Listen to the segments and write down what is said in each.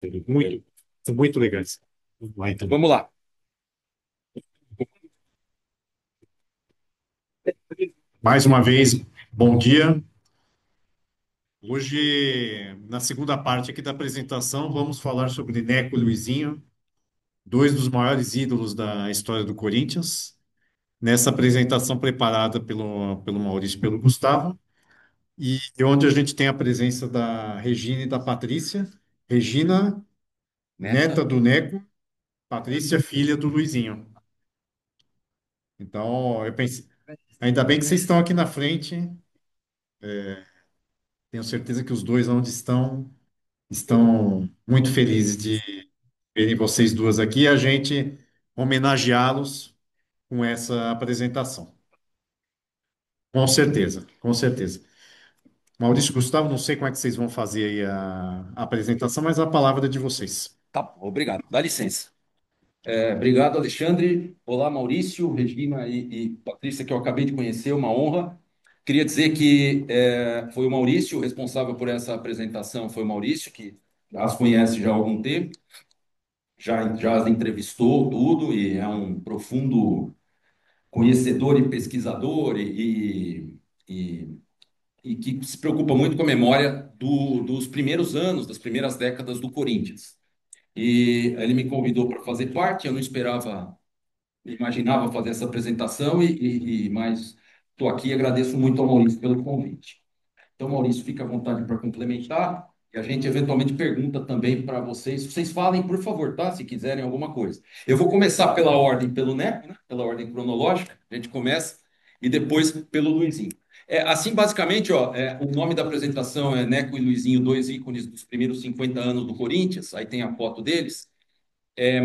Muito, muito legais. Vai, então. Vamos lá. Mais uma vez, bom dia. Hoje, na segunda parte aqui da apresentação, vamos falar sobre Neco e Luizinho, dois dos maiores ídolos da história do Corinthians. Nessa apresentação preparada pelo Maurício e pelo Gustavo, e onde a gente tem a presença da Regina e da Patrícia. Regina, neta Neta. do Neco, Patrícia, filha do Luizinho. Então, eu pensei, ainda bem que vocês estão aqui na frente. Tenho certeza que os dois onde estão muito felizes de verem vocês duas aqui e a gente homenageá-los com essa apresentação. Com certeza, com certeza. Maurício e Gustavo, não sei como é que vocês vão fazer aí a apresentação, mas a palavra é de vocês. Tá, bom, obrigado. Dá licença. Obrigado, Alexandre. Olá, Maurício, Regina e Patrícia, que eu acabei de conhecer, uma honra. Queria dizer que foi o Maurício o responsável por essa apresentação, foi o Maurício, que já as conhece já há algum tempo, já as entrevistou, tudo, e é um profundo conhecedor e pesquisador e, e que se preocupa muito com a memória dos primeiros anos, das primeiras décadas do Corinthians. E ele me convidou para fazer parte, eu não esperava, imaginava fazer essa apresentação, mas estou aqui e agradeço muito ao Maurício pelo convite. Então, Maurício, fica à vontade para complementar e a gente eventualmente pergunta também para vocês. Vocês falem, por favor, tá? Se quiserem alguma coisa. Eu vou começar pela ordem, pelo Neco, né? Pela ordem cronológica, a gente começa, e depois pelo Luizinho. Assim, basicamente, ó, o nome da apresentação é Neco e Luizinho, dois ícones dos primeiros 50 anos do Corinthians, aí tem a foto deles.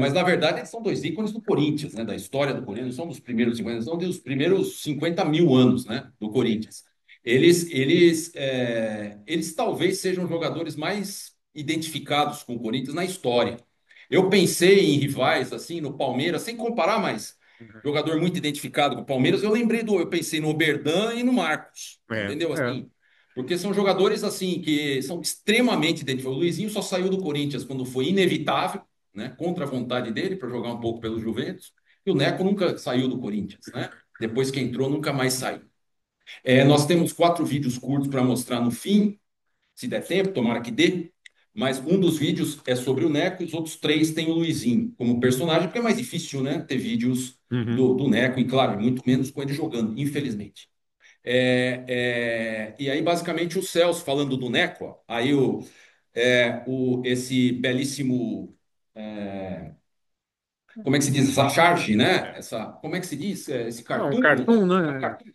Mas na verdade eles são dois ícones do Corinthians, né? Da história do Corinthians, não são dos primeiros 50, são dos primeiros 50 mil anos, né? Do Corinthians. Eles talvez sejam os jogadores mais identificados com o Corinthians na história. Eu pensei em rivais assim no Palmeiras, sem comparar, mas jogador muito identificado com o Palmeiras. Eu pensei no Oberdan e no Marcos, É, entendeu? é. Assim, porque são jogadores assim que são extremamente identificados. O Luizinho só saiu do Corinthians quando foi inevitável, né, contra a vontade dele, para jogar um pouco pelo Juventus. E o Neco nunca saiu do Corinthians, né? Depois que entrou, nunca mais saiu. Nós temos 4 vídeos curtos para mostrar no fim, se der tempo, tomara que dê. Mas um dos vídeos é sobre o Neco e os outros 3 tem o Luizinho como personagem, porque é mais difícil, né? Ter vídeos Uhum. do Neco, e claro, muito menos com ele jogando, infelizmente. E aí, basicamente, o Celso falando do Neco, ó, aí esse belíssimo. Como é que se diz? Essa charge, né? Como é que se diz? Esse Ah, um cartoon? cartoon, É um né? cartoon,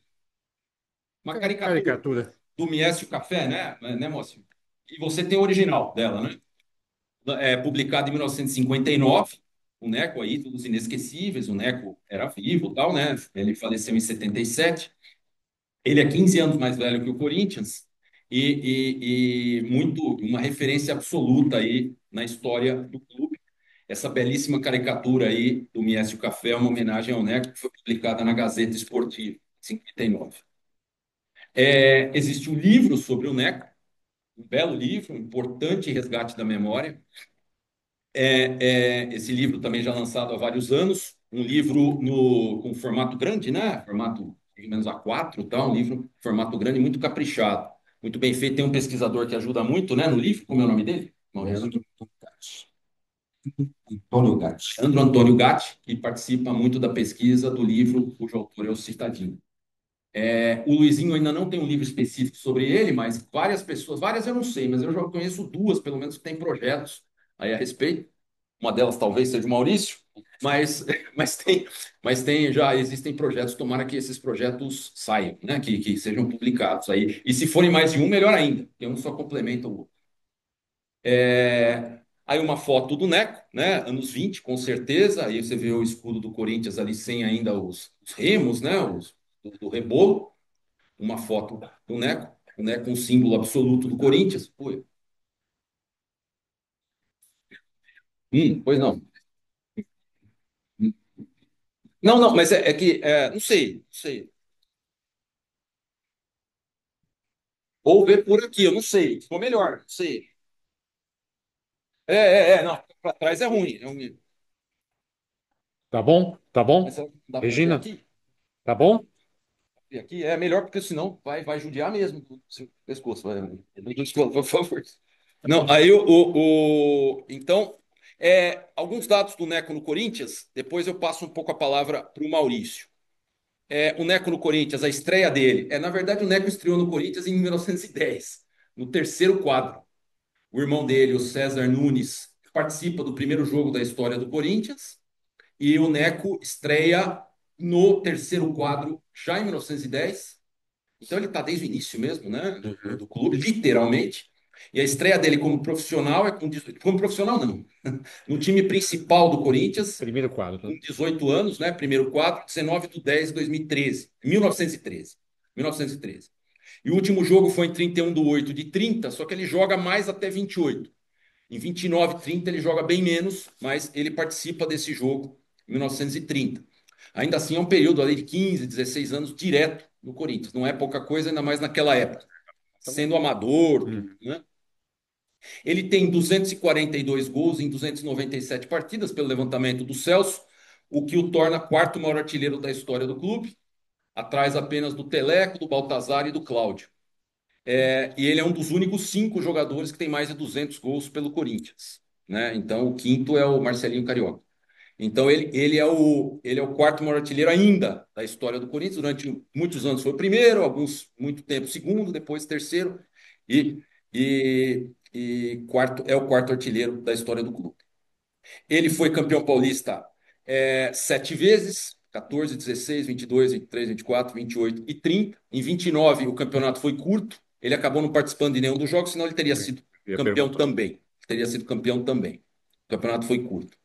uma caricatura Caricatura. do Miésio Café, né, Mócio? E você tem o original dela, né? Publicado em 1959, o Neco aí, todos inesquecíveis, o Neco era vivo, tal, né? Ele faleceu em 77. Ele é 15 anos mais velho que o Corinthians e muito uma referência absoluta aí na história do clube. Essa belíssima caricatura aí do Miésio Café é uma homenagem ao Neco, que foi publicada na Gazeta Esportiva, em 59. Existe um livro sobre o Neco, um belo livro, um importante resgate da memória. Esse livro também já lançado há vários anos, um livro com formato grande, né? Formato mais ou menos A4, tá? Um livro formato grande, muito caprichado, muito bem feito. Tem um pesquisador que ajuda muito, né? No livro, como é o nome dele? Maurício. Antônio Gatti. Andro Antônio Gatti, que participa muito da pesquisa do livro, cujo autor é o Citadino. O Luizinho ainda não tem um livro específico sobre ele, mas várias pessoas, várias eu não sei, mas eu já conheço duas, pelo menos, que têm projetos aí a respeito. Uma delas talvez seja o Maurício, mas, mas já existem projetos, tomara que esses projetos saiam, né? Que sejam publicados aí. E se forem mais de um, melhor ainda, porque um só complementa o outro. Aí uma foto do Neco, né? Anos 20 com certeza. Aí você vê o escudo do Corinthians ali sem ainda os remos, né? Do rebolo. Uma foto do Neco, o Neco um símbolo absoluto do Corinthians. Pô, pois não. Não, não, mas é que, não sei, não sei. Ou ver por aqui, eu não sei. Ficou melhor, não sei. não, para trás é ruim. É ruim. Tá bom? Tá Mas bom? será que não dá para ver Regina, aqui? tá bom? E aqui é melhor, porque senão vai judiar mesmo do seu pescoço. Por favor. Não, aí então, alguns dados do Neco no Corinthians, depois eu passo um pouco a palavra para o Maurício. O Neco no Corinthians, a estreia dele. Na verdade, o Neco estreou no Corinthians em 1910, no terceiro quadro. O irmão dele, o César Nunes, participa do primeiro jogo da história do Corinthians e o Neco estreia no terceiro quadro já em 1910. Então ele está desde o início mesmo, né, do clube, literalmente. E a estreia dele como profissional é como profissional não, no time principal do Corinthians, Primeiro quadro, com tá? 18 anos, né, primeiro quadro, 19 de 10 de 2013, 1913. 1913. E o último jogo foi em 31 de 8 de 30, só que ele joga mais até 28. Em 29, 30 ele joga bem menos, mas ele participa desse jogo em 1930. Ainda assim é um período ali de 15, 16 anos direto no Corinthians. Não é pouca coisa, ainda mais naquela época. Sendo amador, tudo, Hum. né? Ele tem 242 gols em 297 partidas, pelo levantamento do Celso, o que o torna quarto maior artilheiro da história do clube, atrás apenas do Teleco, do Baltazar e do Cláudio. E ele é um dos únicos cinco jogadores que tem mais de 200 gols pelo Corinthians, né? Então o quinto é o Marcelinho Carioca. Então ele é o quarto maior artilheiro ainda da história do Corinthians. Durante muitos anos foi o primeiro, alguns muito tempo segundo, depois terceiro e, e quarto é o quarto artilheiro da história do clube. Ele foi campeão paulista sete vezes, 14, 16, 22, 23, 24, 28 e 30. Em 29 o campeonato foi curto, ele acabou não participando de nenhum dos jogos, senão ele teria Eu sido ia campeão perguntar. também. Teria sido campeão também. O campeonato foi curto.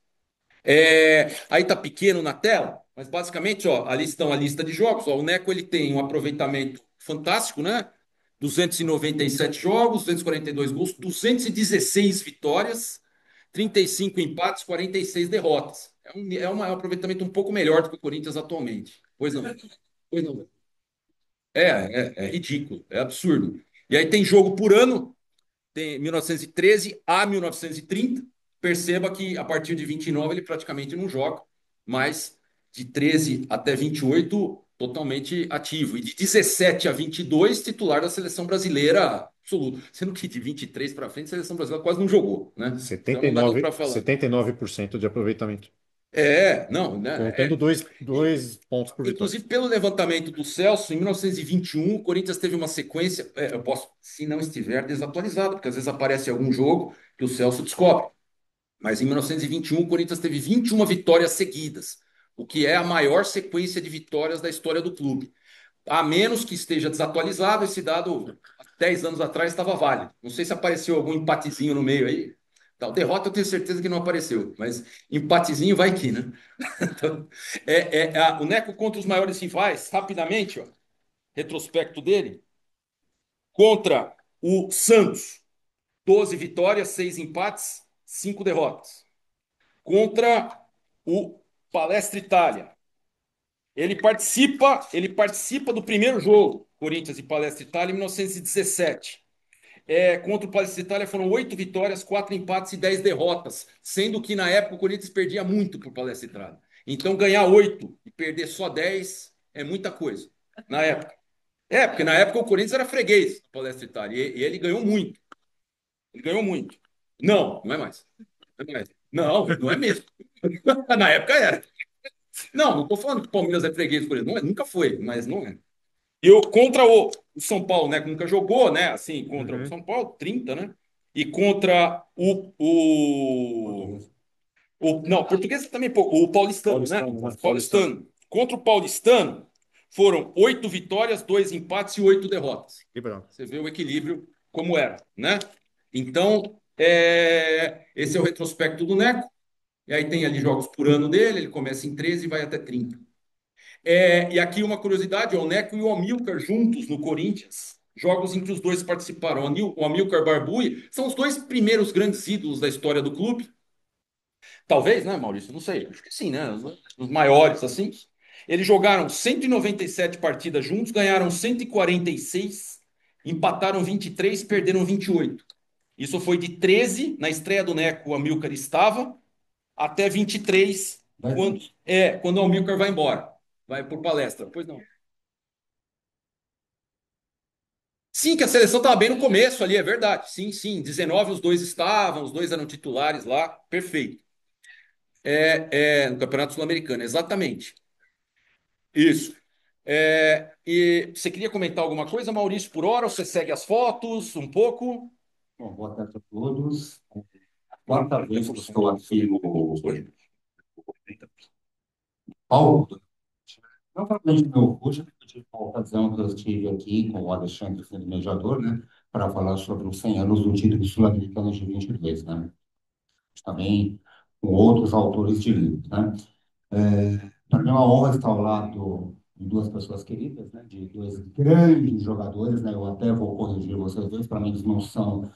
Aí tá pequeno na tela, mas basicamente, ó, ali estão a lista de jogos. Ó, o Neco ele tem um aproveitamento fantástico, né? 297 jogos, 242 gols, 216 vitórias, 35 empates, 46 derrotas. É um aproveitamento um pouco melhor do que o Corinthians atualmente. Pois não. Pois não. É ridículo, é absurdo. E aí tem jogo por ano, tem 1913 a 1930. Perceba que a partir de 29 ele praticamente não joga, mas de 13 até 28 totalmente ativo. E de 17 a 22 titular da seleção brasileira absoluto. Sendo que de 23 para frente a seleção brasileira quase não jogou, né? Então Setenta e não dá nem nove, para falar. 79% de aproveitamento. Não, né? Contando E, dois pontos por vitória. inclusive, pelo levantamento do Celso, em 1921, o Corinthians teve uma sequência. Eu posso, se não estiver desatualizado, porque às vezes aparece algum jogo que o Celso descobre. Mas em 1921, o Corinthians teve 21 vitórias seguidas, o que é a maior sequência de vitórias da história do clube. A menos que esteja desatualizado, esse dado, há 10 anos atrás, estava válido. Não sei se apareceu algum empatezinho no meio aí. Tal, derrota eu tenho certeza que não apareceu, mas empatezinho vai que, né? Então, o Neco contra os maiores rivais, rapidamente, ó, retrospecto dele, contra o Santos, 12 vitórias, 6 empates, 5 derrotas. Contra o Palestra Itália, ele participa do primeiro jogo, Corinthians e Palestra Itália, em 1917. Contra o Palestra Itália foram 8 vitórias, 4 empates e 10 derrotas, sendo que na época o Corinthians perdia muito para o Palestra Itália. Então ganhar 8 e perder só 10 é muita coisa, na época. Porque na época o Corinthians era freguês do Palestra Itália e ele ganhou muito. Ele ganhou muito. Não, não é mais. Não, é mais. Não é mesmo. Na época era. Não estou falando que o Palmeiras é freguês por ele. Não é, nunca foi, mas não é. Eu contra o São Paulo, né? Que nunca jogou, né? Assim, contra o Uhum. São Paulo, 30, né? E contra não, português também, pô, o paulistano, né? Paulistano. Contra o paulistano, foram 8 vitórias, 2 empates e 8 derrotas. E branco. Você vê o equilíbrio como era, né? Então, esse é o retrospecto do Neco. E aí tem ali jogos por ano dele, ele começa em 13 e vai até 30. E aqui uma curiosidade, o Neco e o Amilcar juntos no Corinthians, jogos em que os dois participaram. O Amilcar Barbuí são os dois primeiros grandes ídolos da história do clube. Talvez, né, Maurício? Não sei. Acho que sim, né? Os maiores, assim. Eles jogaram 197 partidas juntos, ganharam 146, empataram 23, perderam 28. Isso foi de 13, na estreia do Neco, o Amilcar estava, até 23, quando o Amilcar vai embora. Vai por palestra. Pois não. Sim, que a seleção estava bem no começo ali, é verdade. Sim, sim. 19 os dois estavam, os dois eram titulares lá. Perfeito. No Campeonato Sul-Americano, exatamente. Isso. E você queria comentar alguma coisa, Maurício, por hora? Ou você segue as fotos um pouco? Bom, boa tarde a todos. Quarta vez que estou aqui no palco. Novamente, meu rosto, eu tive uma ocasião que eu estive aqui com o Alexandre sendo mediador, né, para falar sobre os 100 anos do título sul-americano de 22, né, também com outros autores de livros, né. Para mim é uma honra estar ao lado de duas pessoas queridas, né, de dois grandes jogadores, né, eu até vou corrigir vocês dois, para mim eles não são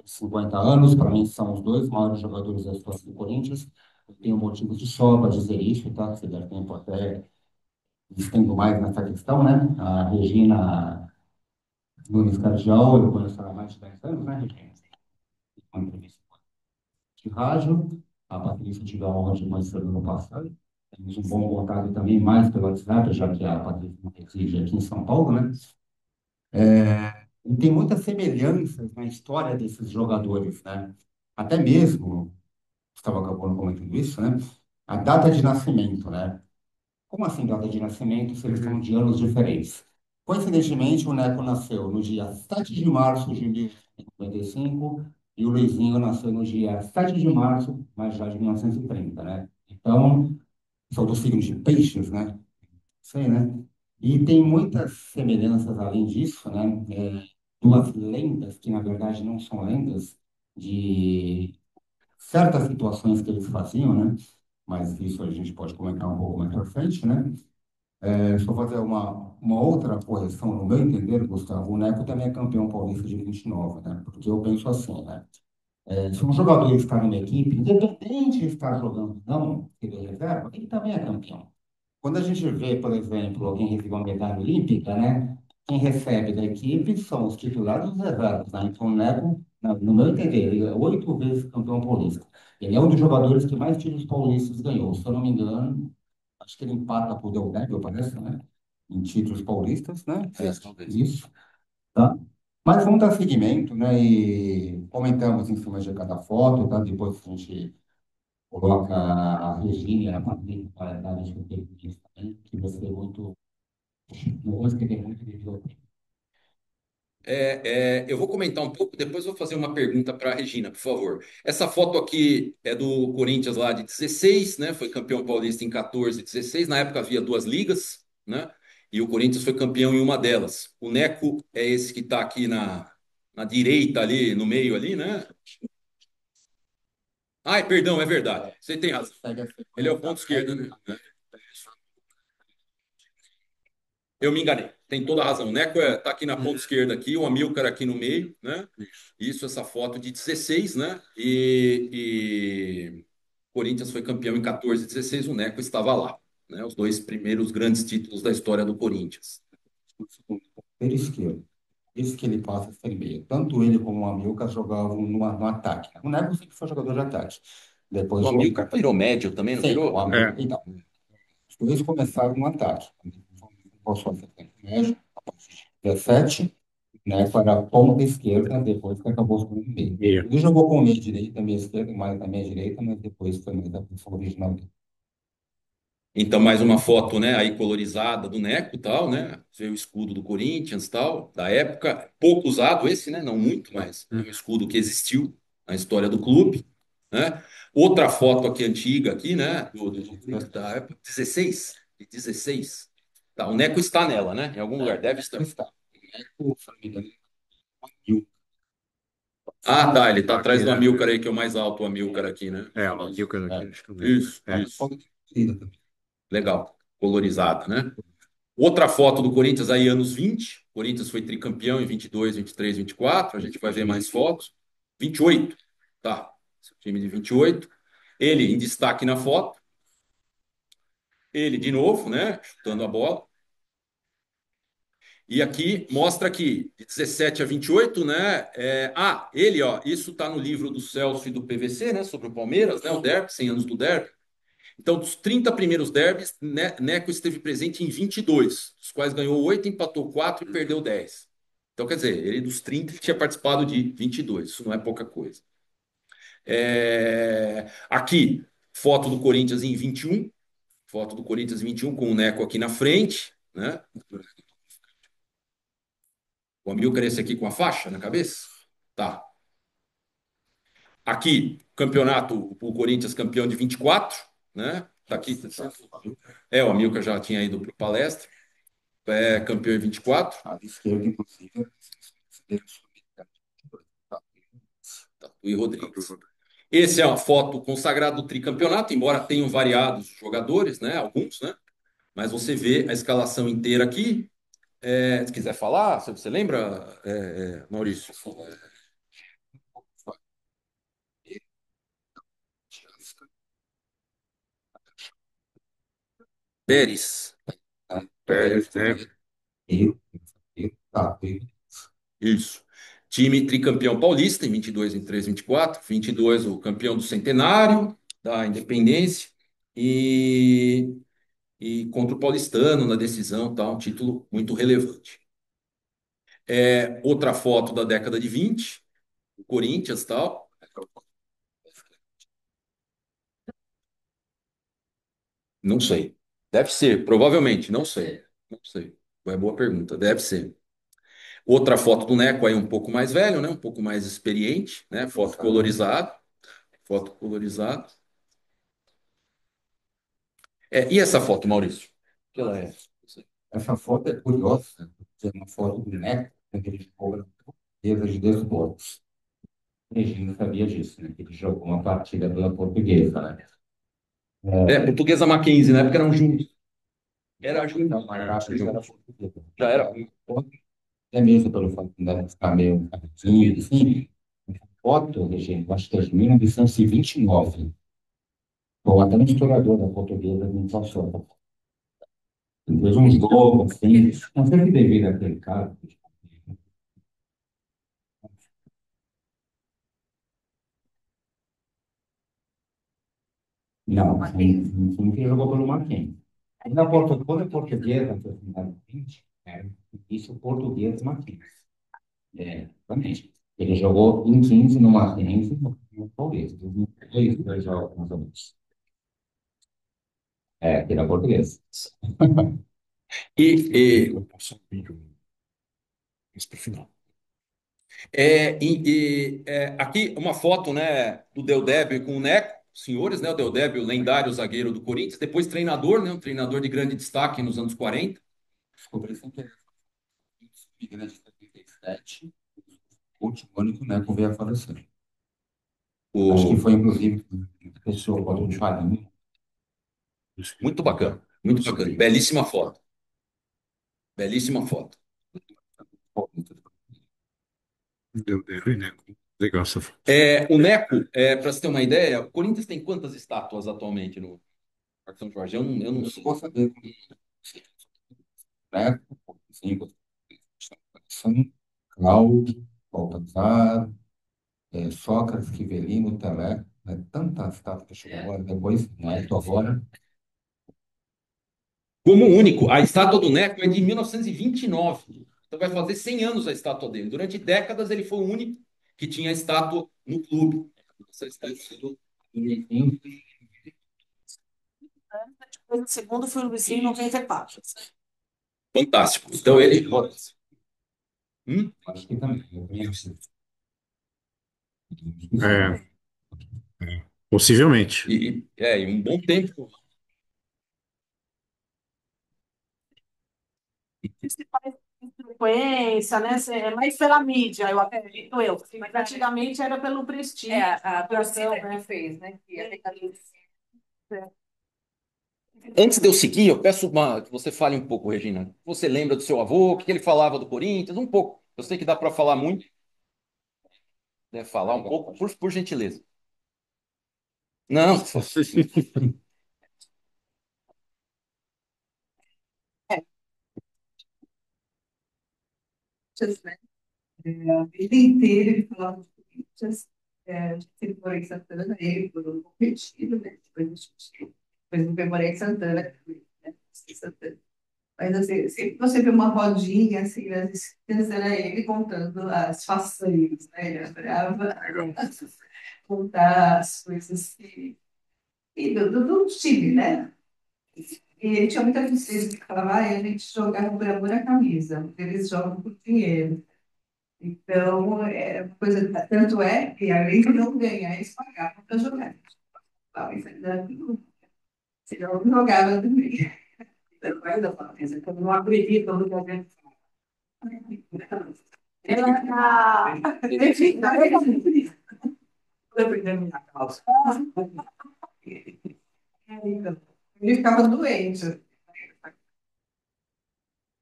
50 anos, para mim são os dois maiores jogadores da história do Corinthians. Eu tenho motivos de sobra dizer isso, tá? Se der tempo até estendo mais nessa questão, né? A Regina Nunes Cardial, eu conheço ela há mais de 10 anos, né, Regina? Uma entrevista de rádio, a Patrícia tive a honra de conhecer no ano passado. Temos um bom contato também mais pelo WhatsApp, já que a Patrícia não reside aqui em São Paulo, né? E tem muitas semelhanças na história desses jogadores, né? Até mesmo estava acabando comentando isso, né? A data de nascimento, né? Como assim data de nascimento se eles são de anos diferentes? Coincidentemente, o Neco nasceu no dia 7 de março de 1955 e o Luizinho nasceu no dia 7 de março, mas já de 1930, né? Então, são dos signos de peixes, né? Sei, né? E tem muitas semelhanças além disso, né? Duas lendas que, na verdade, não são lendas de certas situações que eles faziam, né? Mas isso a gente pode comentar um pouco mais para frente, né? Deixa eu fazer uma outra correção. No meu entender, Gustavo, o Neco também é campeão paulista de 29, né? Porque eu penso assim, né? Se um jogador está numa equipe, independente de estar jogando ou não, se ele é reserva, ele também é campeão. Quando a gente vê, por exemplo, alguém receber uma medalha olímpica, né? Quem recebe da equipe são os titulares e os reservas, né? Então, o Neco, no meu entender, ele é 8 vezes campeão paulista. Ele é um dos jogadores que mais títulos paulistas ganhou. Se eu não me engano, acho que ele empata por Del Piero, parece, né? Em títulos paulistas, né? Talvez. Isso, tá? Mas vamos dar seguimento, né? E comentamos em cima de cada foto, tá? Depois a gente coloca a Regina e a Patrícia para dar a também, que vai ser muito, não vou escrever muito de videogame. Eu vou comentar um pouco, depois vou fazer uma pergunta para a Regina, por favor. Essa foto aqui é do Corinthians lá de 16, né? Foi campeão paulista em 14 e 16. Na época havia duas ligas, né? E o Corinthians foi campeão em uma delas. O Neco é esse que está aqui na direita ali, no meio ali, né? Ai, perdão, é verdade. Você tem razão. Segue a Ele é o sequência, ponto esquerdo, né? Eu me enganei. Tem toda a razão. O Neco tá aqui na ponta esquerda aqui, o Amilcar aqui no meio, né? Isso, essa foto de 16, né? E Corinthians foi campeão em 14 e 16, o Neco estava lá, né? Os dois primeiros grandes títulos da história do Corinthians. pela esquerda. Esse que ele passa a ser meio. Tanto ele como o Amilcar jogavam no ataque. O Neco sempre foi jogador de ataque. O Depois o... Amilcar virou médio também, não Sim, o virou? Amilcar. Então, os dois começaram no ataque. Passou a ser médio, a partir de 17, né, para a ponta esquerda, depois que acabou jogando no meio. Ele jogou com meia direita, meia esquerda, mais na meia direita, mas depois foi mais a posição original dele. Então, mais uma foto, né, aí colorizada do Neco, tal, né? Vê o escudo do Corinthians, tal, da época, pouco usado esse, né? Não muito, mas é um escudo que existiu na história do clube, né? Outra foto aqui antiga aqui, né, da época 16, de 16. Tá, o Neco está nela, né? Em algum lugar deve estar. Está. O Flamengo e o Ah, tá, ele tá atrás do Amilcar aí, que é o mais alto, o Amilcar aqui, né? Isso, isso. Legal, colorizada, né? Outra foto do Corinthians aí, anos 20. O Corinthians foi tricampeão em 22, 23, 24. A gente vai ver mais fotos. 28, tá? Esse é o time de 28. Ele em destaque na foto. Ele de novo, né? Chutando a bola. E aqui mostra que de 17 a 28, né? Ele, ó, isso está no livro do Celso e do PVC, né? Sobre o Palmeiras, né? O derby, 100 anos do derby. Então, dos 30 primeiros derbys, Neco esteve presente em 22, dos quais ganhou 8, empatou 4 e perdeu 10. Então, quer dizer, ele dos 30 ele tinha participado de 22. Isso não é pouca coisa. Aqui, foto do Corinthians em 21. Foto do Corinthians em 21 com o Neco aqui na frente, né? O Amilcar esse aqui com a faixa na cabeça? Tá. Aqui, campeonato, o Corinthians campeão de 24, né? Tá aqui. O Amilcar já tinha ido para palestra. Campeão em 24. A esquerda, inclusive, Tatuí Rodrigues. Esse é uma foto consagrada do tricampeonato, embora tenham variados jogadores, né? Alguns, né? Mas você vê a escalação inteira aqui. Se quiser falar, você lembra, Maurício? Pérez. Pérez, né? tá, Isso. Time tricampeão paulista em 22, 23, 24. 22, o campeão do centenário da Independência. E, e contra o Paulistano na decisão, tá? Um título muito relevante. Outra foto da década de 20, o Corinthians tal. Não sei. Deve ser, provavelmente, não sei. Não sei. É boa pergunta, deve ser. Outra foto do Neco aí um pouco mais velho, né? Um pouco mais experiente, né? Foto colorizada. Foto colorizada. E essa foto, Maurício? Que ela é? essa foto é curiosa, porque é uma foto do Neto, que ele ficou na portuguesa de desportos. A gente não sabia disso, né? Que ele jogou uma partida pela portuguesa, né? Portuguesa Mackenzie, né? Porque eram juntos. Era junto. Então, a acho que era portuguesa. Já era. Até mesmo pelo fato de ainda ficar meio cabecinho, assim. Foto, gente, eu acho que é de 1929. Bom, até um historiador da portuguesa me passou. Ele fez um jogo, assim, não sei se devido àquele caso. Não, sim, que jogou pelo Mackenzie. Quando é portuguesa, foi fundada em 20, isso é português Mackenzie. Exatamente. Ele jogou em 15 no Mackenzie, no Paulista. Dois jogos, mais ou menos. Ele é português. E, Passar um vídeo mais pro final. aqui uma foto, né, do Del Débio com o Neco, senhores, né? O Del Débio, lendário zagueiro do Corinthians, depois treinador, né? Um treinador de grande destaque nos anos 40. Descobri sem querer. Migrante de 77, o último ano que o Neco veio a falecer. Acho que O, foi, inclusive, a pessoa pode um farinho. muito bacana, muito bacana. Belíssima foto. Belíssima foto. Deu, né? Legal essa foto. O Neco, para você ter uma ideia, o Corinthians tem quantas estátuas atualmente no Parque São Jorge? Eu não sei. Vou saber. Neco, cinco, São Cláudio, Baltazar, Sócrates, Quivelino, Telé, né? Tanta estátua que chegou agora, depois, Neto agora. Como único, a estátua do Neco é de 1929. Então vai fazer 100 anos a estátua dele. Durante décadas ele foi o único que tinha estátua no clube. Essa estátua E, Depois, o segundo foi o Luizinho em 94. fantástico. Então ele. Hum? acho que também. Eu conheço. É, possivelmente. E um bom tempo. Principais frequência, né? É mais pela mídia, eu acredito eu. Mas antigamente era pelo prestígio. A torcida né? que fez, né? Que ia ter Antes de eu seguir, eu peço que você fale um pouco, Regina. Você lembra do seu avô? O que ele falava do Corinthians? Um pouco. Eu sei que dá para falar muito. Deve falar um pouco, por gentileza. Não. É, Corinthians, né? A vida inteira ele falava de Corinthians. A gente sempre morei em Santana, ele por um competido, né? Depois eu morei em Santana, né? Em Santana. Mas assim, sempre você vê uma rodinha assim, nas esquinas, era ele contando as façanhas, né? Ele adorava contar as coisas do time, né? E ele tinha muita tristeza de falar, a gente jogava por amor à camisa, eles jogam por dinheiro. Então, é uma coisa, tanto é que além de não ganhar, eles pagavam para jogar. Mas ainda não jogava também. Então, ainda fala, eu não acredito no que a gente Ela, enfim, defendendo minha causa. Então, ele ficava doente.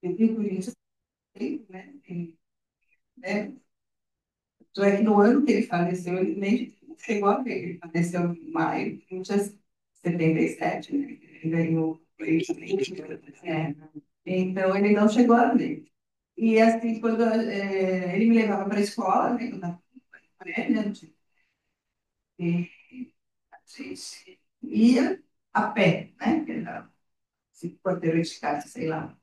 E por isso, né? Né? Tanto é que no ano que ele faleceu, ele nem chegou a ver. Ele faleceu em maio de 1977, né? Ele ganhou. É. Então, ele não chegou a ver. E assim, quando ele me levava para a escola, né? Eu estava né? E a gente ia a pé, né? Que era 5 quarteirões de casa, sei lá.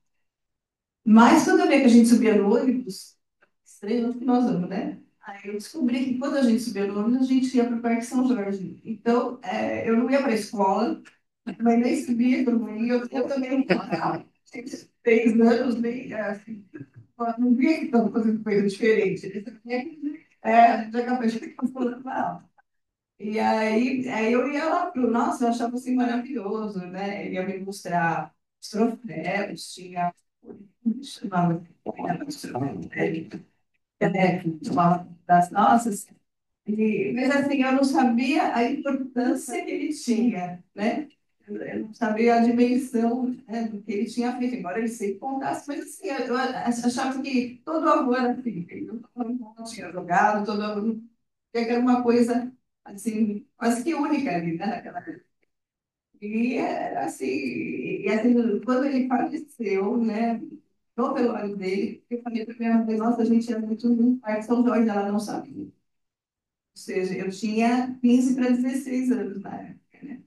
Mas toda vez que a gente subia no ônibus, estranho onde que nós vamos, né? Aí eu descobri que quando a gente subia no ônibus, a gente ia para o Parque São Jorge. Então, eu não ia para a escola, mas nem subia também. Eu também não parava. Tinha 3 anos, nem assim, não via que estava fazendo coisa diferente. Eles também, já capaz de ficar falando mal. E aí eu ia lá pro, nossa, eu achava assim maravilhoso, né? Ele ia me mostrar os troféus, tinha, como chamava, chamava das nossas, mas assim, eu não sabia a importância que ele tinha, né? Eu não sabia a dimensão, né, do que ele tinha feito, embora ele sempre contasse, mas assim, eu achava que todo avô era assim, todo avô tinha jogado, todo avô, que era uma coisa assim, quase que única ali, né, naquela época. E assim, quando ele faleceu, né, no velório dele, eu falei para minha mãe, nossa, a gente era muito no Parque São Jorge, ela não sabia. Ou seja, eu tinha 15 para 16 anos na época, né?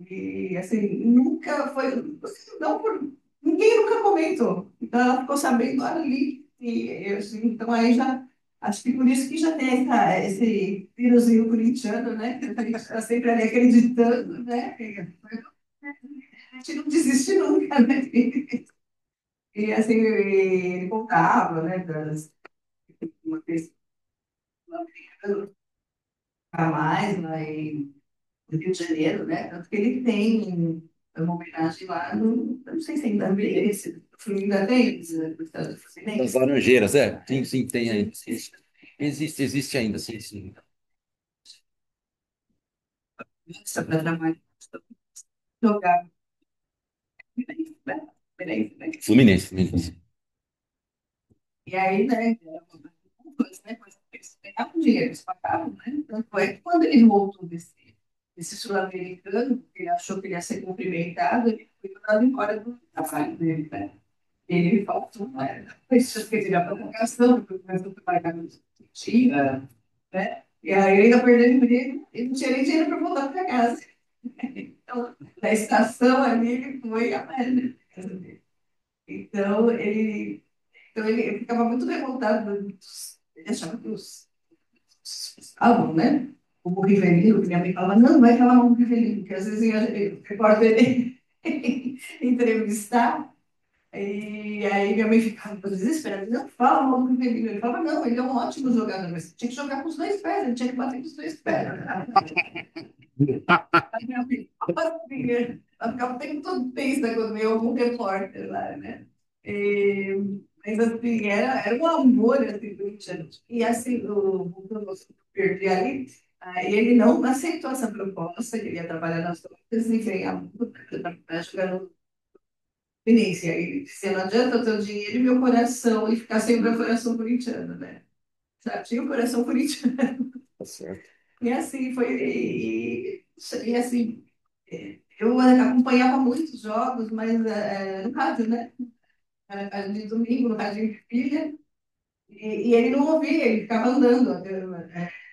E assim, nunca foi, não por, ninguém nunca comentou. Então ela ficou sabendo ali. Assim, então aí já, acho que por isso que já tem esse vírusinho corintiano, né? A gente está sempre ali acreditando, né? A gente não desiste nunca, né? E assim, ele contava, né? Uma vez a mais, mas do Rio de Janeiro, né? Tanto que ele tem uma homenagem lá no. Eu não sei se ainda tem esse. Ainda tem esse, no estado do Das Fluminense. Laranjeiras, é. Sim, sim, tem ainda. Existe ainda, sim, sim. Essa para trabalhar. Jogar. Peraí, né? Fluminense, Fluminense. E aí, né? Era uma coisa, né? Coisa que eles ganhavam dinheiro, eles pagavam, né? Tanto é que quando ele voltou desse sul-americano, ele achou que ele ia ser cumprimentado, ele foi mandado embora do trabalho dele, né? Ele faltou, né? Isso fez ele a provocação, porque começou a trabalhar no dia, né? E aí ele ainda perdeu o emprego e não tinha nem dinheiro para voltar para casa. Então, na estação ali, ele foi a merda. Então ele ficava muito revoltado. Ele achava que os estavam, né? O Rivelino, que minha mãe falava, não, vai falar mal do Rivelino, porque às vezes eu recordo ele entrevistar. E aí minha mãe ficava desesperada, não fala mal do Rivelino. Ele falava, não, ele é um ótimo jogador, mas tinha que jogar com os 2 pés, ele tinha que bater com os 2 pés. Aí minha mãe ficava assim, ela ficava o tempo todo tensa quando veio algum repórter lá, né? Mas assim, era um amor assim, do Richard. E assim, o perdi ali, aí ele não aceitou essa proposta, ele ia trabalhar nas trocas e ganhar para jogar no Vinícius, aí ele disse, não adianta o teu dinheiro e meu coração, e ficar sempre o coração corintiano, né? Sabe? Tinha o coração corintiano. Tá certo. E assim, assim, eu acompanhava muitos jogos, mas no rádio, né? Era rádio de domingo, no rádio em filha, E ele não ouvia, ele ficava andando.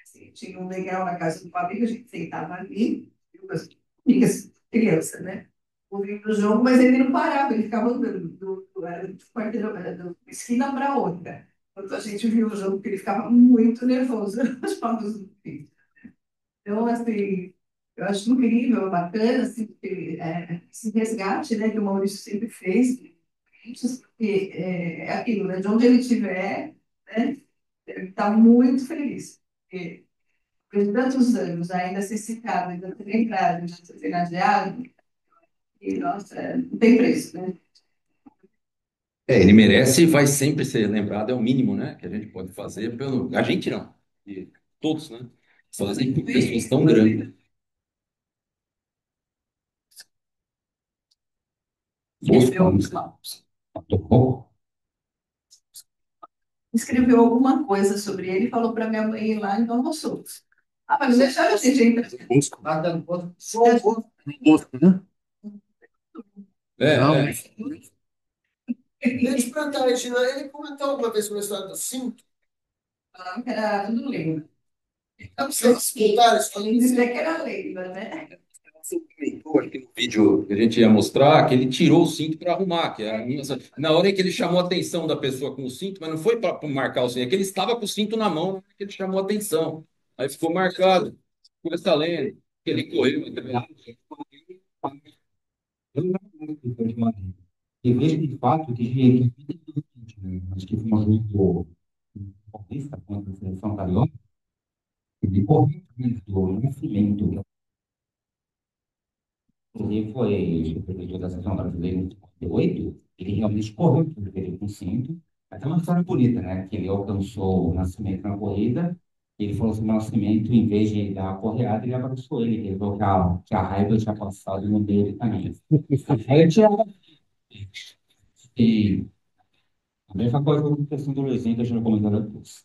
Assim, tinha um degrau na casa do amigo, a gente sentava ali, eu com as amigas crianças, né? Ouvindo o jogo, mas ele não parava, ele ficava andando era do quarteirão, era da esquina para outra. Quando a gente viu o jogo, porque ele ficava muito nervoso nos jogos do filho. Então, assim, eu acho incrível, bacana, assim, esse resgate, né, que o Maurício sempre fez, porque é aquilo, né, de onde ele estiver, né, ele está muito feliz. Porque, depois de tantos anos, ainda ser citado, ainda ser lembrado, ainda ser homenageado, e, nossa, não tem preço, né? Ele merece e vai sempre ser lembrado, é o mínimo, né, que a gente pode fazer pelo. A gente não, e todos, né? Fazem por pessoas tão grandes. Escreveu, Tocou? escreveu alguma coisa sobre ele, falou para minha mãe ir lá e não almoçou. Ah, mas não deixaram a gente entrar. É, Não, é. deixa eu te perguntar, Regina, ele comentou alguma vez sobre a história do cinto? Falaram que era tudo lenda. Eu não sei se contaram isso Ele dizia que era lenda, né? Você comentou aqui no vídeo que a gente ia mostrar que ele tirou o cinto para arrumar, na hora em que ele chamou a atenção da pessoa com o cinto, mas não foi para marcar o cinto, é que ele estava com o cinto na mão, na hora que ele chamou a atenção. Aí ficou marcado, ficou essa lenda, que ele correu. E vejo de fato que acho que foi um jogo paulista contra a seleção carioca, ele correu do Nascimento, inclusive foi o da seleção brasileira em 58, ele realmente correu por ele com cinto. Até uma história bonita, né? Que ele alcançou o Nascimento na corrida, e ele falou assim, o Nascimento, em vez de dar a correada, ele abraçou ele, ele falou que a raiva tinha passado no meio do caminho. Aí ele tinha. E a mesma coisa com a questão do Luizinho, que a gente comentou depois.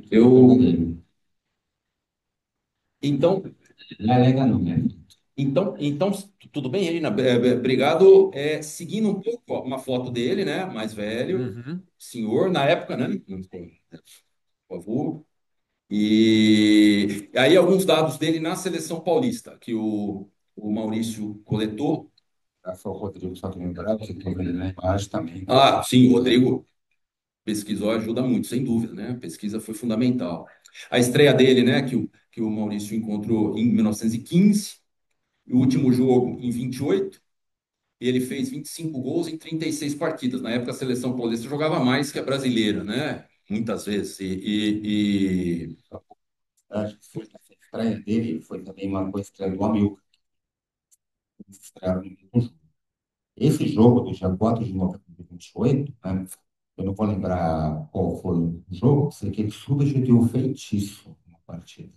Eu, então, Não é legal, não, né? então, tudo bem, Regina? Obrigado. Seguindo um pouco, ó, uma foto dele, né? Mais velho, Uhum. senhor, na época, né? Por favor. E aí alguns dados dele na seleção paulista, que o Maurício coletou. Foi o Rodrigo só que lembrar, você está vendo na imagem também. Ah, sim, o Rodrigo pesquisou, ajuda muito, sem dúvida, né? A pesquisa foi fundamental. A estreia dele, né, que o Maurício encontrou em 1915, e o último jogo em 28, e ele fez 25 gols em 36 partidas. Na época, a seleção paulista jogava mais que a brasileira, né? Muitas vezes. Acho que foi essa estreia dele, foi também uma coisa estreia do Amilcar, que eles estrearam no mesmo jogo. Esse jogo, do dia 4 de novembro de 28, né, eu não vou lembrar qual foi o jogo, sei que ele substituiu o Feitiço na partida.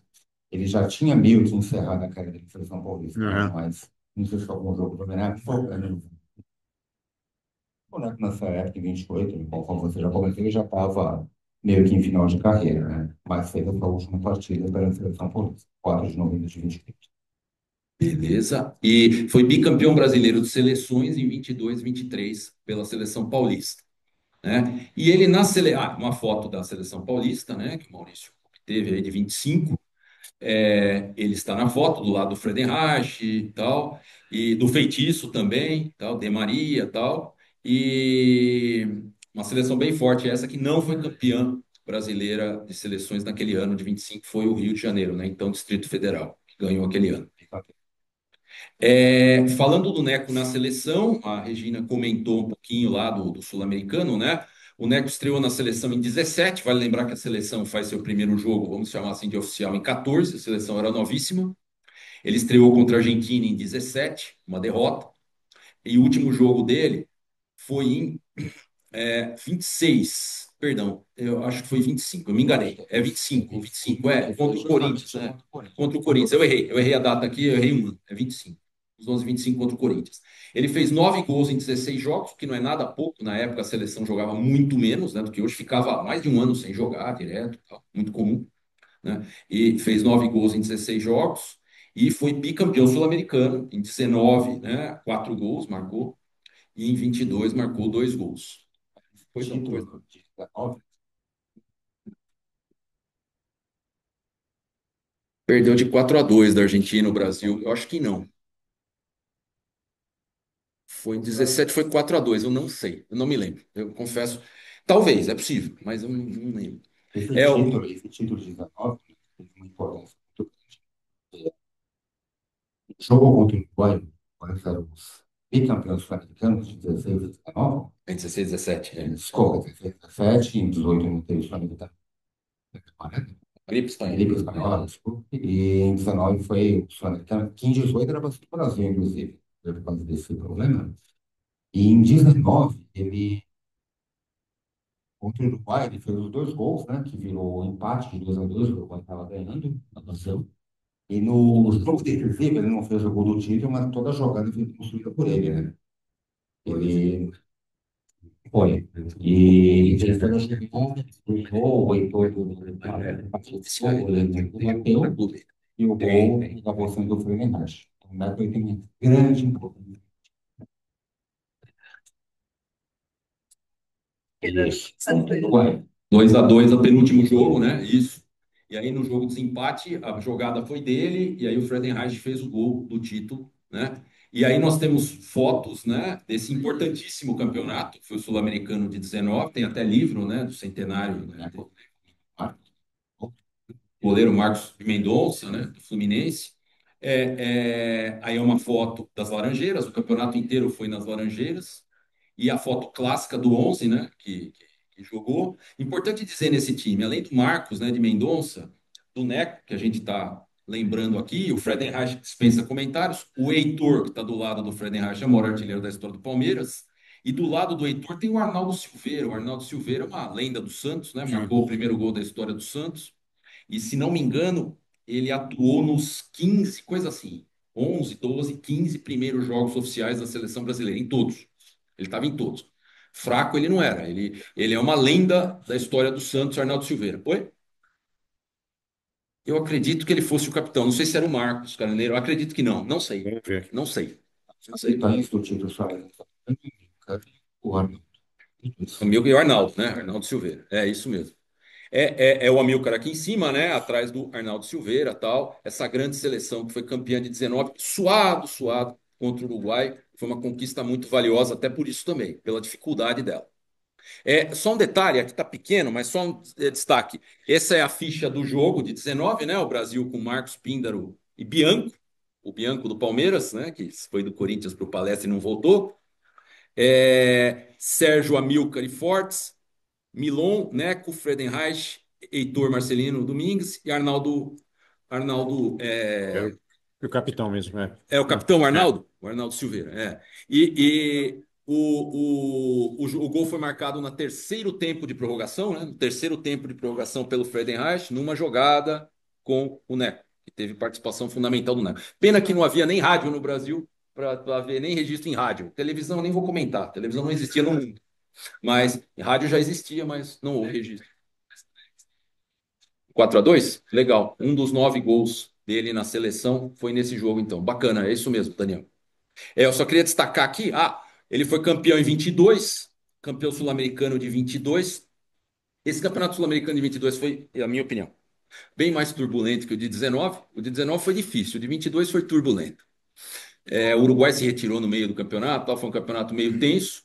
Ele já tinha meio que encerrado a carreira da seleção paulista, né, Uhum. mas não sei se foi algum jogo do Homenagem, foi, né, nessa época, em 28, conforme você já comentou, ele já estava meio que em final de carreira, né? Mas fez a sua última partida pela seleção paulista, 4 de novembro de 28. Beleza. E foi bicampeão brasileiro de seleções em 22, 23 pela seleção paulista, né? E ele uma foto da seleção paulista, né, que o Maurício teve aí de 25. Ele está na foto do lado do Friedenreich e tal, e do Feitiço também, tal, De Maria, tal. E uma seleção bem forte essa que não foi campeã brasileira de seleções naquele ano de 25 foi o Rio de Janeiro, né? Então Distrito Federal, que ganhou aquele ano. Falando do Neco na seleção, a Regina comentou um pouquinho lá do Sul-Americano, né? O Neco estreou na seleção em 17, vale lembrar que a seleção faz seu primeiro jogo, vamos chamar assim de oficial, em 14, a seleção era novíssima. Ele estreou contra a Argentina em 17, uma derrota, e o último jogo dele foi em 26, perdão, eu acho que foi 25, eu me enganei. É 25, 25, contra o Corinthians, né? Contra o Corinthians. Eu errei a data aqui, eu errei um ano, é 25. Os 11 25 contra o Corinthians. Ele fez 9 gols em 16 jogos, que não é nada pouco. Na época a seleção jogava muito menos, né, do que hoje, ficava mais de um ano sem jogar direto, tal, muito comum, né? E fez 9 gols em 16 jogos e foi bicampeão sul-americano em 19, né? 4 gols marcou e em 22 marcou 2 gols. Pois não, pois Título não. de 19, Perdeu de 4-2 da Argentina, o Brasil. Eu acho que não. Foi em 17, foi 4-2. Eu não sei. Eu não me lembro. Eu confesso. Talvez, é possível, mas eu não lembro. É, Esse título de 19 teve uma importância muito grande. O jogo contra o Uruguai, quando eram os bicampeões sul-americanos de 16 e 19, em 16, 17. escolha 16 e 17, em 18 não teve sul-americano, Gripe espanhola. Felipe Espanhola, desculpa, e em 19 foi o sul-americano, que em 18 era bastante Brasil, inclusive, por causa desse problema. E em 19, ele, contra o Uruguai, ele fez os dois gols, né, que virou um empate de 2-2, o Uruguai estava ganhando na posição. E no jogo decisivo, ele não fez o gol do título, mas toda a jogada foi construída por ele, né? Ele foi. E ele fez a jogada, puxou, o Heitor participou, ele bateu, e o gol acabou sendo do Fluminense. Então, né, foi uma grande importância. Isso. Uruguai. 2-2 a penúltimo jogo, né? Isso. E aí no jogo de desempate, a jogada foi dele, e aí o Friedenreich fez o gol do título, né? E aí nós temos fotos, né, desse importantíssimo campeonato, que foi o Sul-Americano de 19, tem até livro, né, do centenário, né, do goleiro Marcos de Mendonça, né, do Fluminense. Aí é uma foto das Laranjeiras, o campeonato inteiro foi nas Laranjeiras, e a foto clássica do 11, né, que jogou. Importante dizer nesse time, além do Marcos, né, de Mendonça, do Neco, que a gente está lembrando aqui, o Friedenreich dispensa comentários, o Heitor, que está do lado do Friedenreich, é o maior artilheiro da história do Palmeiras, e do lado do Heitor tem o Arnaldo Silveira. O Arnaldo Silveira é uma lenda do Santos, né, marcou o primeiro gol da história do Santos, e se não me engano, ele atuou nos 15, coisa assim, 11, 12, 15 primeiros jogos oficiais da seleção brasileira, em todos. Ele estava em todos. Fraco ele não era. Ele é uma lenda da história do Santos, Arnaldo Silveira. Oi? Eu acredito que ele fosse o capitão. Não sei se era o Marcos Carneiro. Eu acredito que não. Não sei. Vamos ver. Não sei. Não sei. Capitães do título só o Arnold. Amigo e o Arnaldo, né? Arnaldo Silveira. É isso mesmo. É o Amilcar aqui em cima, né? Atrás do Arnaldo Silveira, tal. Essa grande seleção que foi campeã de 19, suado contra o Uruguai. Foi uma conquista muito valiosa, até por isso também, pela dificuldade dela. Só um detalhe, aqui está pequeno, mas só um destaque. Essa é a ficha do jogo de 19, né? O Brasil com Marcos Píndaro e Bianco, o Bianco do Palmeiras, né? Que foi do Corinthians para o Palestra e não voltou. Sérgio Amilcar e Fortes, Milon, Neco, Friedenreich, Heitor Marcelino Domingues e Arnaldo É o capitão mesmo, é. é o capitão Arnaldo? O Arnaldo Silveira, é. E o gol foi marcado no terceiro tempo de prorrogação, né? No terceiro tempo de prorrogação pelo Friedenreich, numa jogada com o Neco, que teve participação fundamental do Neco. Pena que não havia nem rádio no Brasil para haver nem registro em rádio. Televisão, eu nem vou comentar. Televisão não existia no mundo. Mas rádio já existia, mas não houve registro. 4-2, legal. Um dos 9 gols dele na seleção foi nesse jogo, então. Bacana, é isso mesmo, Daniel. Eu só queria destacar aqui, ele foi campeão em 22, campeão sul-americano de 22. Esse campeonato sul-americano de 22 foi, na minha opinião, bem mais turbulento que o de 19. O de 19 foi difícil, o de 22 foi turbulento. O Uruguai se retirou no meio do campeonato, foi um campeonato meio tenso.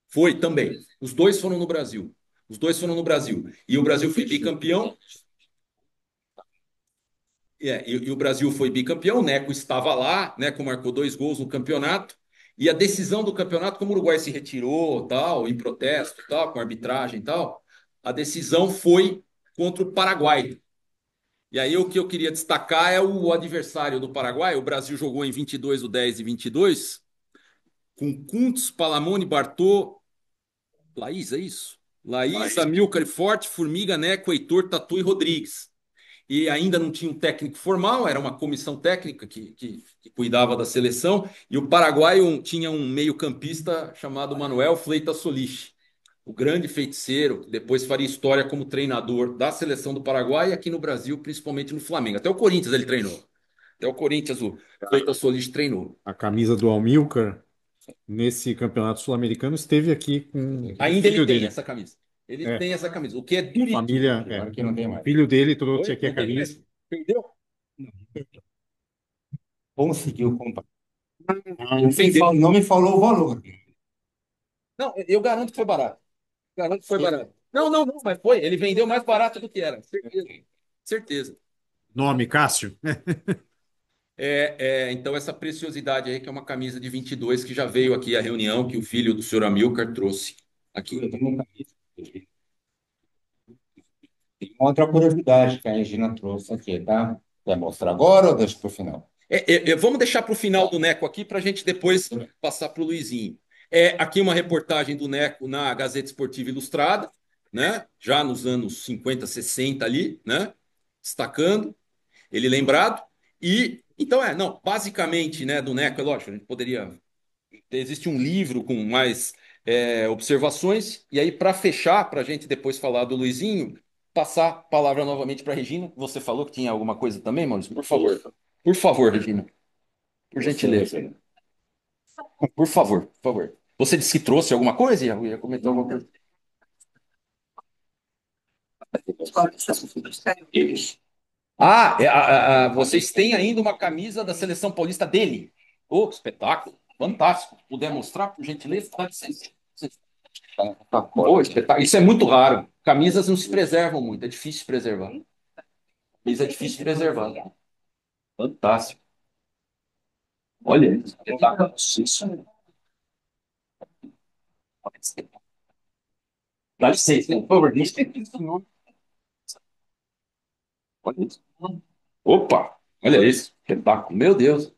Foi também. Os dois foram no Brasil. Os dois foram no Brasil. E o Brasil foi bicampeão. E o Brasil foi bicampeão, o Neco estava lá, Neco marcou 2 gols no campeonato, e a decisão do campeonato, como o Uruguai se retirou, tal, em protesto, tal, com arbitragem e tal, a decisão foi contra o Paraguai. E aí o que eu queria destacar é o adversário do Paraguai. O Brasil jogou em 22, o 10 e 22, com Kuntz, Palamone, Bartô, Laís, é isso? Laís, Amilcar e Forte, Formiga, Neco, Heitor, Tatu e Rodrigues. E ainda não tinha um técnico formal, era uma comissão técnica que cuidava da seleção, e o Paraguai tinha um meio-campista chamado Manuel Fleitas Solis, o grande feiticeiro, que depois faria história como treinador da seleção do Paraguai e aqui no Brasil, principalmente no Flamengo. Até o Corinthians ele treinou. Até o Corinthians, o Fleitas Solis treinou. A camisa do Almilcar, nesse campeonato sul-americano, esteve aqui com o Ainda ele filho tem dele. essa camisa. Ele É, tem essa camisa, o que é duríssimo. família, Agora que não tem o mais. filho dele trouxe Oi? aqui a Não tem camisa. mesmo? Perdeu? conseguiu comprar. Vendeu. Não me falou o valor. Não, eu garanto que foi barato. Garanto que foi barato. Não, não, não, mas foi. Ele vendeu mais barato do que era. Certeza. Certeza. Nome, Cássio? Então, essa preciosidade aí, que é uma camisa de 22 que já veio aqui à reunião, que o filho do senhor Amilcar trouxe. Aqui. Tem uma outra curiosidade que a Regina trouxe aqui, tá? Quer mostrar agora ou deixa para o final? Vamos deixar para o final do Neco aqui para a gente depois passar para o Luizinho. Aqui uma reportagem do Neco na Gazeta Esportiva Ilustrada, né? Já nos anos 50, 60 ali, né? Destacando, ele lembrado. E então não, basicamente, né, do Neco, é lógico, a gente poderia. Existe um livro com mais observações, e aí, para fechar, para a gente depois falar do Luizinho, passar a palavra novamente para a Regina. Você falou que tinha alguma coisa também, Maurício? Por favor. Por favor, Regina. Por gentileza. Por favor, por favor. Você disse que trouxe alguma coisa? Ia comentar alguma coisa? Vocês têm ainda uma camisa da Seleção Paulista dele. Oh, que espetáculo. Fantástico. Puder mostrar, por gentileza? Dá licença. Oh, espetáculo. Isso é muito raro. Camisas não se preservam muito. É difícil de preservar. Camisa é difícil de preservar. Fantástico. Olha isso. Espetáculo. Dá licença, por favor. Olha isso. Opa! Olha isso. Espetáculo. Meu Deus.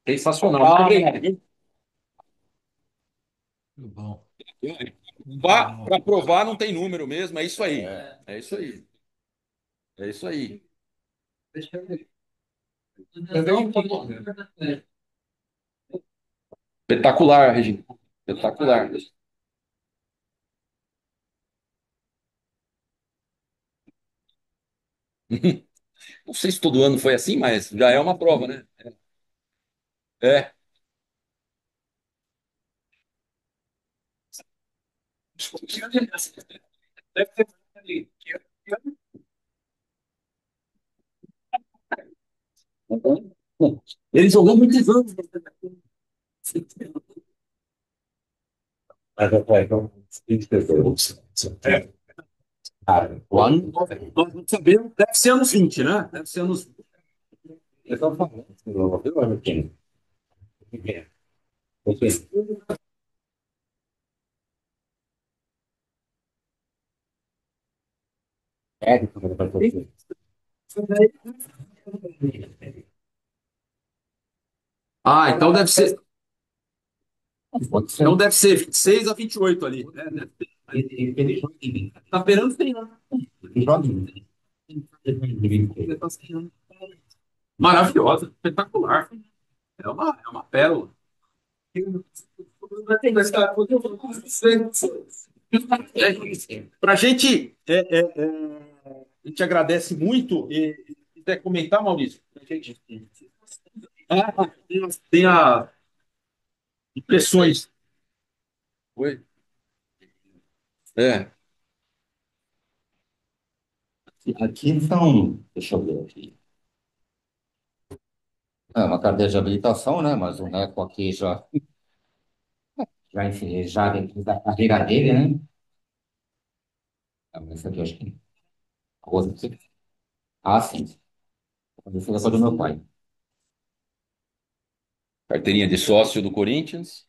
Sensacional. Muito obrigado. Muito bom. Para provar não tem número mesmo, é isso aí. É isso aí. É isso aí. Espetacular, Regina. Espetacular. Não sei se todo ano foi assim, mas já é uma prova, né? É. Ele jogou muitos anos. O ano, Nós não sabemos, deve ser anos 20, né? Deve ser anos. eu estou falando, viu, Arlequino? É, Então deve ser. pode ser. Então deve ser 26 a 28 ali. Né? Ele joga em mim. Tá beirando tem, né? Ele joga em mim. Maravilhosa, espetacular. É uma pérola. Para a gente, a gente agradece muito. E quer comentar, Maurício? Tem as impressões. Oi? É. Aqui são, deixa eu ver aqui. É uma carteira de habilitação, né? Mas o Neco aqui enfim, já dentro da carreira dele, né? Ah, mas esse aqui eu acho que. Outra aqui. Ah, sim. Esse aqui é do meu pai. Carteirinha de sócio do Corinthians.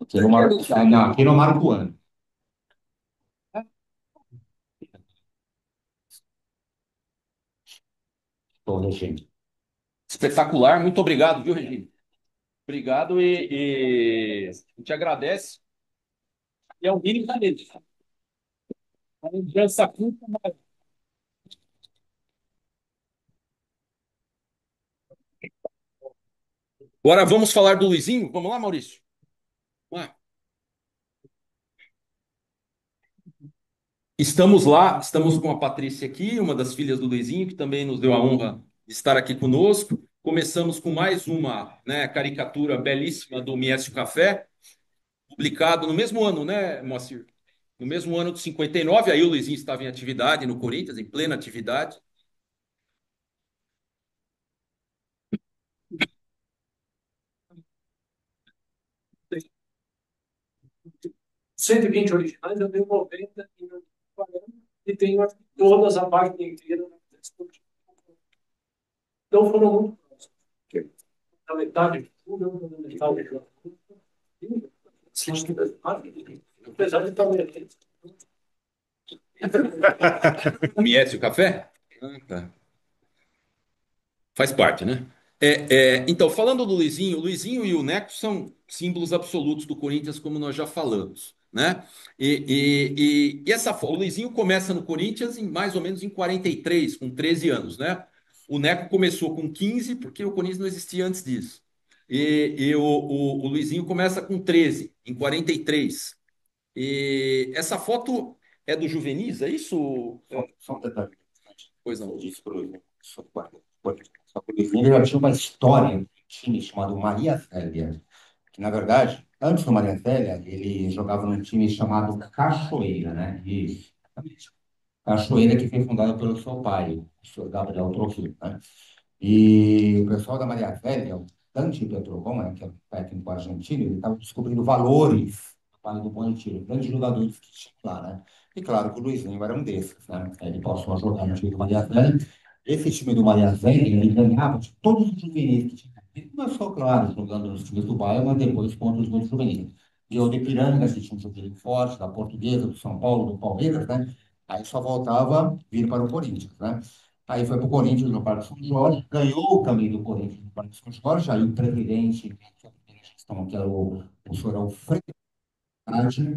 Aqui no Marco, não, aqui no Marco Ano. Estou regendo. Espetacular. Muito obrigado, viu, Regina? Obrigado e a gente agradece. E é o mínimo da lei. A lembrança curta, mas. Agora vamos falar do Luizinho. Vamos lá, Maurício? Vamos lá. Estamos lá, estamos com a Patrícia aqui, uma das filhas do Luizinho, que também nos deu a honra de estar aqui conosco. Começamos com mais uma, né, caricatura belíssima do Miécio Café, publicado no mesmo ano, né, Moacir? No mesmo ano de 59, aí o Luizinho estava em atividade no Corinthians, em plena atividade. 120 originais, eu tenho 90 e não 40, e tenho acho que todas a página inteira disponível. Então foram muito próximos. Na metade de tudo, na metade de tudo. Apesar de estar meio. Conhece o café? Ah, tá. Faz parte, né? Então, falando do Luizinho, o Luizinho e o Neco são símbolos absolutos do Corinthians, como nós já falamos, né? O Luizinho começa no Corinthians em mais ou menos em 43, com 13 anos, né? O Neco começou com 15, porque o Corinthians não existia antes disso. O Luizinho começa com 13, em 43. E essa foto é do Juvenis, é isso? Só um detalhe. Pois não. Eu disse para o só que ele já tinha uma história de um time chamado Maria Zélia, que, na verdade, antes do Maria Zélia, ele jogava num time chamado Cachoeira, né? Isso, exatamente. Cachoeira que foi fundada pelo seu pai, o senhor Gabriel Trujillo, né? E o pessoal da Maria Zélia, o Dante Petrobon, né, que é o técnico argentino, ele estava descobrindo valores do pai do Bom Retiro, grandes jogadores que tinha lá, né? E claro que o Luizinho era um desses, né? Ele passou a jogar no time do Maria Zélia. Esse time do Maria Zélia, ele ganhava de todos os juvenis que tinha. Ele começou, claro, jogando nos times do Bayern, mas depois contra os outros juvenis. E o de Piranga, que tinha um juvenil forte, da Portuguesa, do São Paulo, do Palmeiras, né? Aí só voltava vir para o Corinthians, né? Aí foi para o Corinthians no Parque São Jorge, ganhou também do Corinthians no Parque São Jorge, aí o presidente, que é a primeira gestão, que era o senhor Alfredo Andrade,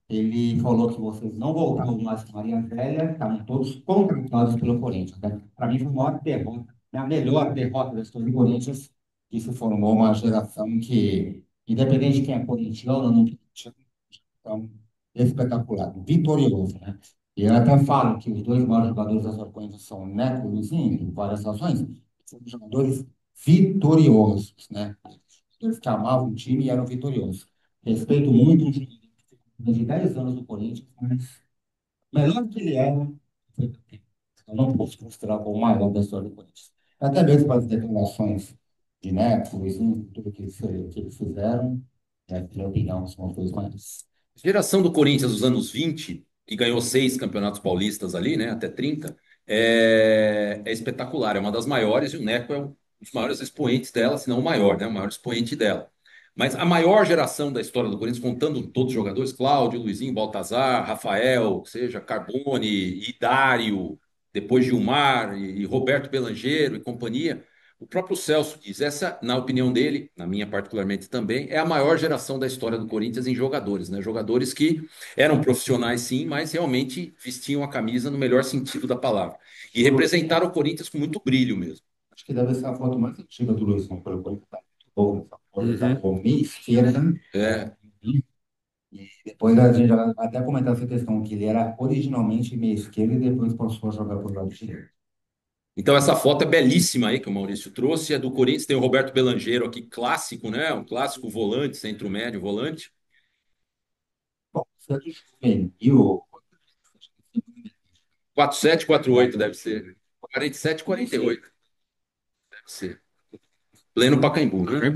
ele falou que vocês não voltavam mais com Maria Zélia, estavam todos contratados pelo Corinthians, né? Para mim foi a maior derrota, a melhor derrota da história do Corinthians, que se formou uma geração que, independente de quem é corintiano ou não, então, espetacular, vitorioso, né? E eu até falo que os dois maiores jogadores da sequência são o Neto e o Luizinho, em várias ações, são jogadores vitoriosos, né? Jogadores que amavam o time e eram vitoriosos. Respeito muito um jogador que tem de 10 anos do Corinthians, mas melhor que ele era, foi campeão. Eu não posso considerar como o maior da história do Corinthians. Até mesmo para as declarações de Neto, Luizinho, tudo que eles fizeram, na minha opinião, são os dois maiores. Geração do Corinthians dos anos 20, que ganhou 6 campeonatos paulistas ali, né, até 30, é espetacular, é uma das maiores e o Neco é um dos maiores expoentes dela, se não o maior, né, o maior expoente dela. Mas a maior geração da história do Corinthians, contando todos os jogadores, Cláudio, Luizinho, Baltazar, Rafael, seja Carbone, Idário, depois Gilmar e Roberto Belangeiro e companhia, o próprio Celso diz, essa, na opinião dele, na minha particularmente também, é a maior geração da história do Corinthians em jogadores, né? Jogadores que eram profissionais sim, mas realmente vestiam a camisa no melhor sentido da palavra. E representaram o Corinthians com muito brilho mesmo. Acho que deve ser a foto mais antiga do Luizão pelo Corinthians. Tá muito boa essa foto, tá com meia esquerda. É. E depois a gente vai até comentar essa questão, que ele era originalmente meia esquerda e depois passou a jogar por lado direito. Então essa foto é belíssima aí que o Maurício trouxe, é do Corinthians, tem o Roberto Belangeiro aqui, clássico, né? Um clássico volante, centro-médio, volante. Bom, se é de juvenil, 47, 48 deve ser. 47, 48 deve ser. Pleno Pacaembu, né?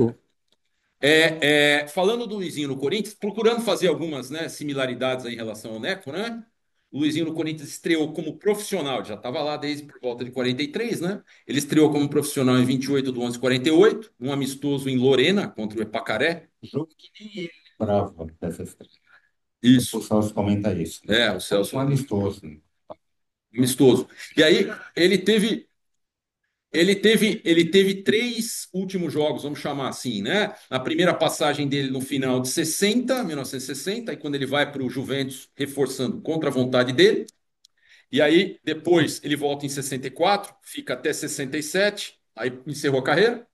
Falando do Luizinho no Corinthians, procurando fazer algumas, né, similaridades aí em relação ao Neco, né? O Luizinho no Corinthians estreou como profissional, já estava lá desde por volta de 43, né? Ele estreou como profissional em 28 de 11 de 48, um amistoso em Lorena contra o Epacaré. jogo que nem ele lembrava dessa estreia. O Isso, Celso comenta isso, né? o Celso, Um amistoso, né? amistoso. E aí ele teve 3 últimos jogos, vamos chamar assim, né? A primeira passagem dele no final de 60, 1960, e quando ele vai para o Juventus, reforçando contra a vontade dele. E aí, depois, ele volta em 64, fica até 67, aí encerrou a carreira.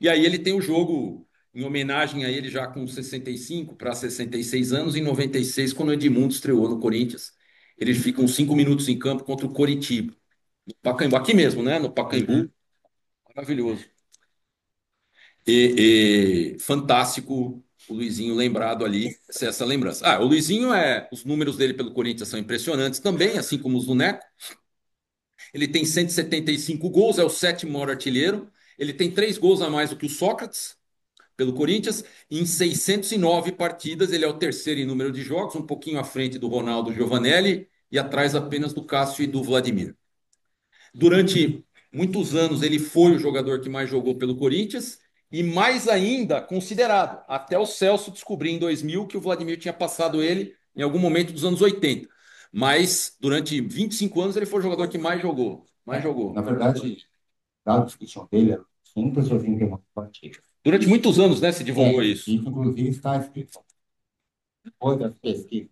E aí ele tem o jogo em homenagem a ele já com 65 para 66 anos, em 96, quando o Edmundo estreou no Corinthians. Ele fica uns 5 minutos em campo contra o Coritiba. No Pacaembu, aqui mesmo, né? No Pacaembu. Maravilhoso. Fantástico o Luizinho lembrado ali, essa lembrança. O Luizinho os números dele pelo Corinthians são impressionantes também, assim como os do Neco. Ele tem 175 gols, é o sétimo maior artilheiro. Ele tem 3 gols a mais do que o Sócrates pelo Corinthians. Em 609 partidas, ele é o terceiro em número de jogos, um pouquinho à frente do Ronaldo Giovanelli e atrás apenas do Cássio e do Vladimir. Durante muitos anos, ele foi o jogador que mais jogou pelo Corinthians e mais ainda considerado, até o Celso descobrir em 2000 que o Vladimir tinha passado ele em algum momento dos anos 80. Mas durante 25 anos ele foi o jogador que mais jogou. Mais Na jogou. verdade, dados que tinham dele eram 581 partidas. Durante muitos anos, né, se divulgou Isso, isso. inclusive, está escrito. Depois das pesquisas.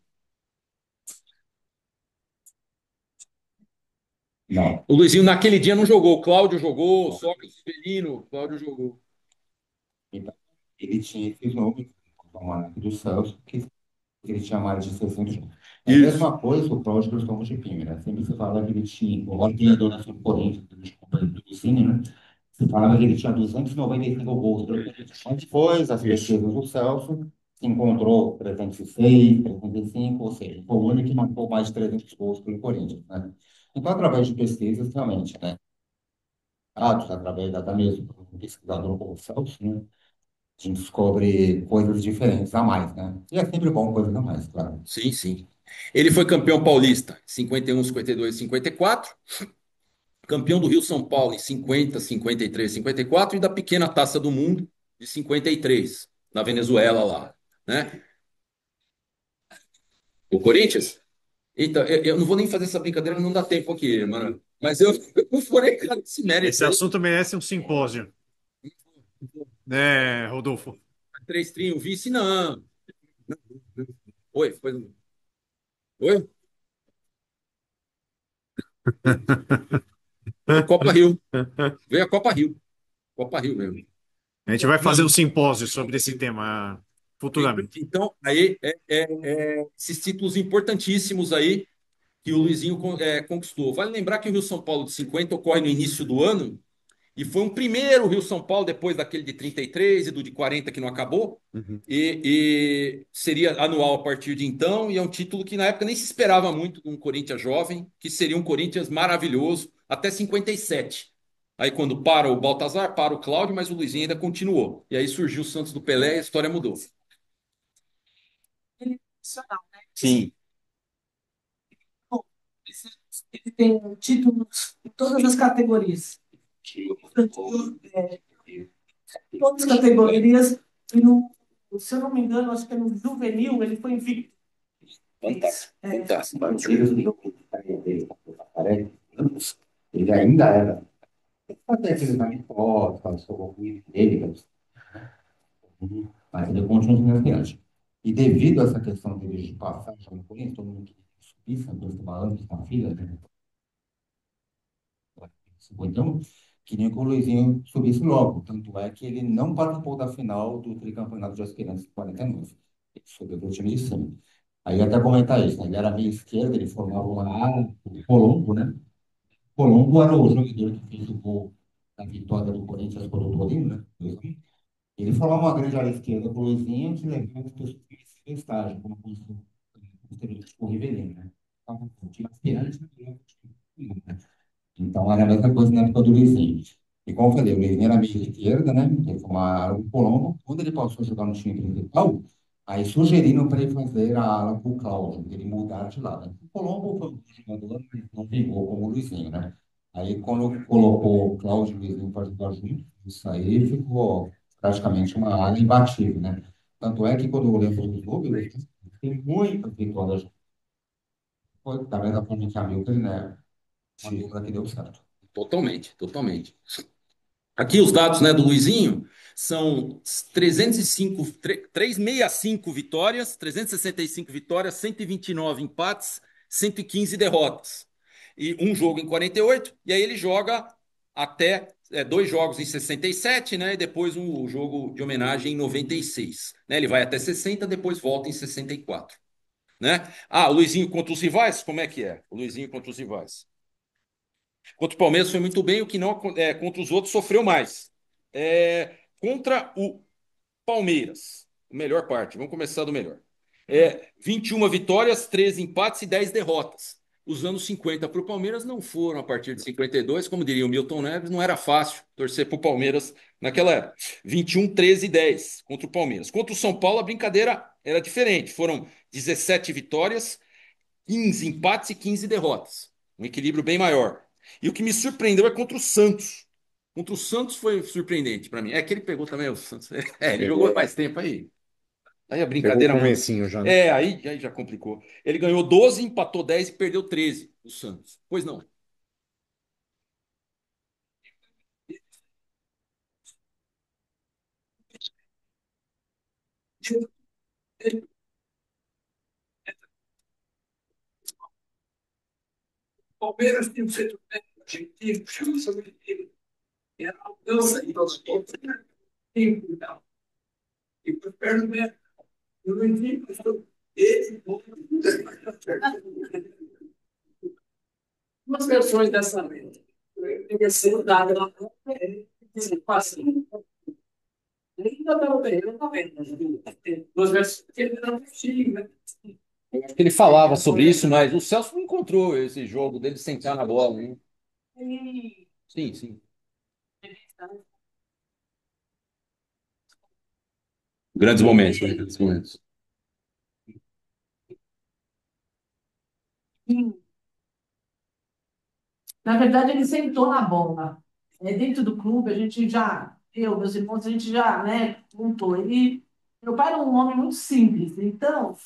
Não. O Luizinho naquele dia não jogou. O Cláudio jogou, o Sócrates Belino, o Cláudio jogou. Então, ele tinha esses números, como a do Celso, que ele tinha mais de 600 jogos. É a Isso. mesma coisa o Cláudio Cristóvão de Pina, né? Sempre se fala que ele tinha, o treinador nacional do Corinthians, desculpa, do Cine, né? Se falava que ele tinha 295 gols pelo Corinthians. Mas depois, as pesquisas do Celso, se encontrou 306, 305, ou seja, foi o único que marcou mais de 300 gols pelo Corinthians, né? Então, através de pesquisas, realmente, né? Dados, através da mesmo do pesquisador como o Celso, né? A gente descobre coisas diferentes a mais, né? E é sempre bom coisas a mais, claro. Sim, sim. Ele foi campeão paulista em 51, 52, 54. Campeão do Rio São Paulo em 50, 53, 54 e da pequena Taça do Mundo de 53, na Venezuela lá, né? O Corinthians? Então, eu não vou nem fazer essa brincadeira, não dá tempo aqui, mano. Mas eu furei cara desse mérito. Esse assunto merece um simpósio, né, Rodolfo? 3 vice, não. Oi, foi. Oi? Copa Rio. Veio a Copa Rio. Copa Rio mesmo. A gente vai fazer Não, um simpósio sobre esse tema futuramente. então, aí, esses títulos importantíssimos aí que o Luizinho conquistou. Vale lembrar que o Rio São Paulo de 50 ocorre no início do ano e foi um primeiro Rio São Paulo depois daquele de 33 e do de 40 que não acabou. Uhum. E seria anual a partir de então, e é um título que na época nem se esperava muito de um Corinthians jovem, que seria um Corinthians maravilhoso até 57. Aí quando para o Baltazar, para o Cláudio, mas o Luizinho ainda continuou. E aí surgiu o Santos do Pelé e a história mudou. Ele é profissional, né? Sim, Bom, ele tem títulos em todas as categorias. Portanto, todas as categorias. E se eu não me engano, acho que no juvenil ele foi invicto. fantástico, fantástico. Ele ainda era. Até que ele está em foto, sobre o dele, mas ele continua sendo aspirante. E devido a essa questão dele de passagem no Corinthians, todo mundo queria que subisse, a dois tubarões com a filha, né? Então, queria que o Luizinho subisse logo. Tanto é que ele não participou da final do tricampeonato de aspirantes de 49. Ele subiu para o time de cima. Aí até comentar isso, né? Ele era meio esquerda, ele formava uma ala, o Colombo, né? Colombo era o jogador que fez o gol da vitória do Corinthians contra o Torino, né? Ele formava uma grande ala esquerda para o Luizinho, que levava as pessoas para esse estágio, como o estereótipo Rivelino, né? Então, o time aspirante, né? Então, era a mesma coisa na época do Luizinho. E como eu falei, o Luizinho era meio esquerda, né? Ele formava o Colombo. Quando ele passou a jogar no time principal, aí sugeriram para ele fazer a ala com o Cláudio, ele mudar de lado. O Colombo foi um jogador, mas não pegou como o Luizinho, né? Aí, quando colocou o Cláudio e o Luizinho para jogar junto, isso aí ficou praticamente uma ala imbatível, né? Tanto é que, quando eu lembro dos números, tem muitas vitórias. Foi da mesma forma que a Milton, né? Uma dupla que deu certo. Totalmente, totalmente. Aqui os dados, né, do Luizinho são 305, 365 vitórias, 365 vitórias, 129 empates, 115 derrotas. E um jogo em 48, e aí ele joga até 2 jogos em 67, né, e depois um jogo de homenagem em 96. Né, ele vai até 60, depois volta em 64. Né? O Luizinho contra os rivais, como é que é? O Luizinho contra os rivais. Contra o Palmeiras foi muito bem, o que não contra os outros sofreu mais. Contra o Palmeiras, melhor parte. Vamos começar do melhor. 21 vitórias, 13 empates e 10 derrotas. Os anos 50 para o Palmeiras não foram a partir de 52, como diria o Milton Neves, não era fácil torcer para o Palmeiras naquela época. 21, 13 e 10 contra o Palmeiras. Contra o São Paulo, a brincadeira era diferente. Foram 17 vitórias, 15 empates e 15 derrotas. Um equilíbrio bem maior. E o que me surpreendeu é contra o Santos. Contra o Santos foi surpreendente para mim. É que ele pegou também o Santos. Ele jogou mais tempo aí. Aí a Pegou o brincadeira muda. comecinho já, né? Aí já complicou. Ele ganhou 12, empatou 10 e perdeu 13, o Santos. Pois não. Palmeiras tem um centro técnico argentino, chama-se Americano. Era a mudança de todos tempo e tal. E por perto mesmo. Eu não entendi, mas esse umas versões dessa lenda. Teria sido dada lá assim. Ele ainda estava bem, ele não está vendo. Duas versões que ele não tinha, né? Ele falava sobre isso, mas o Celso não encontrou esse jogo dele sentar na bola, né? Sim, sim. Grandes momentos, né? Grandes momentos. Na verdade, ele sentou na bola. Dentro do clube, a gente já, eu, meus irmãos, a gente já, né, montou. Meu pai era um homem muito simples, então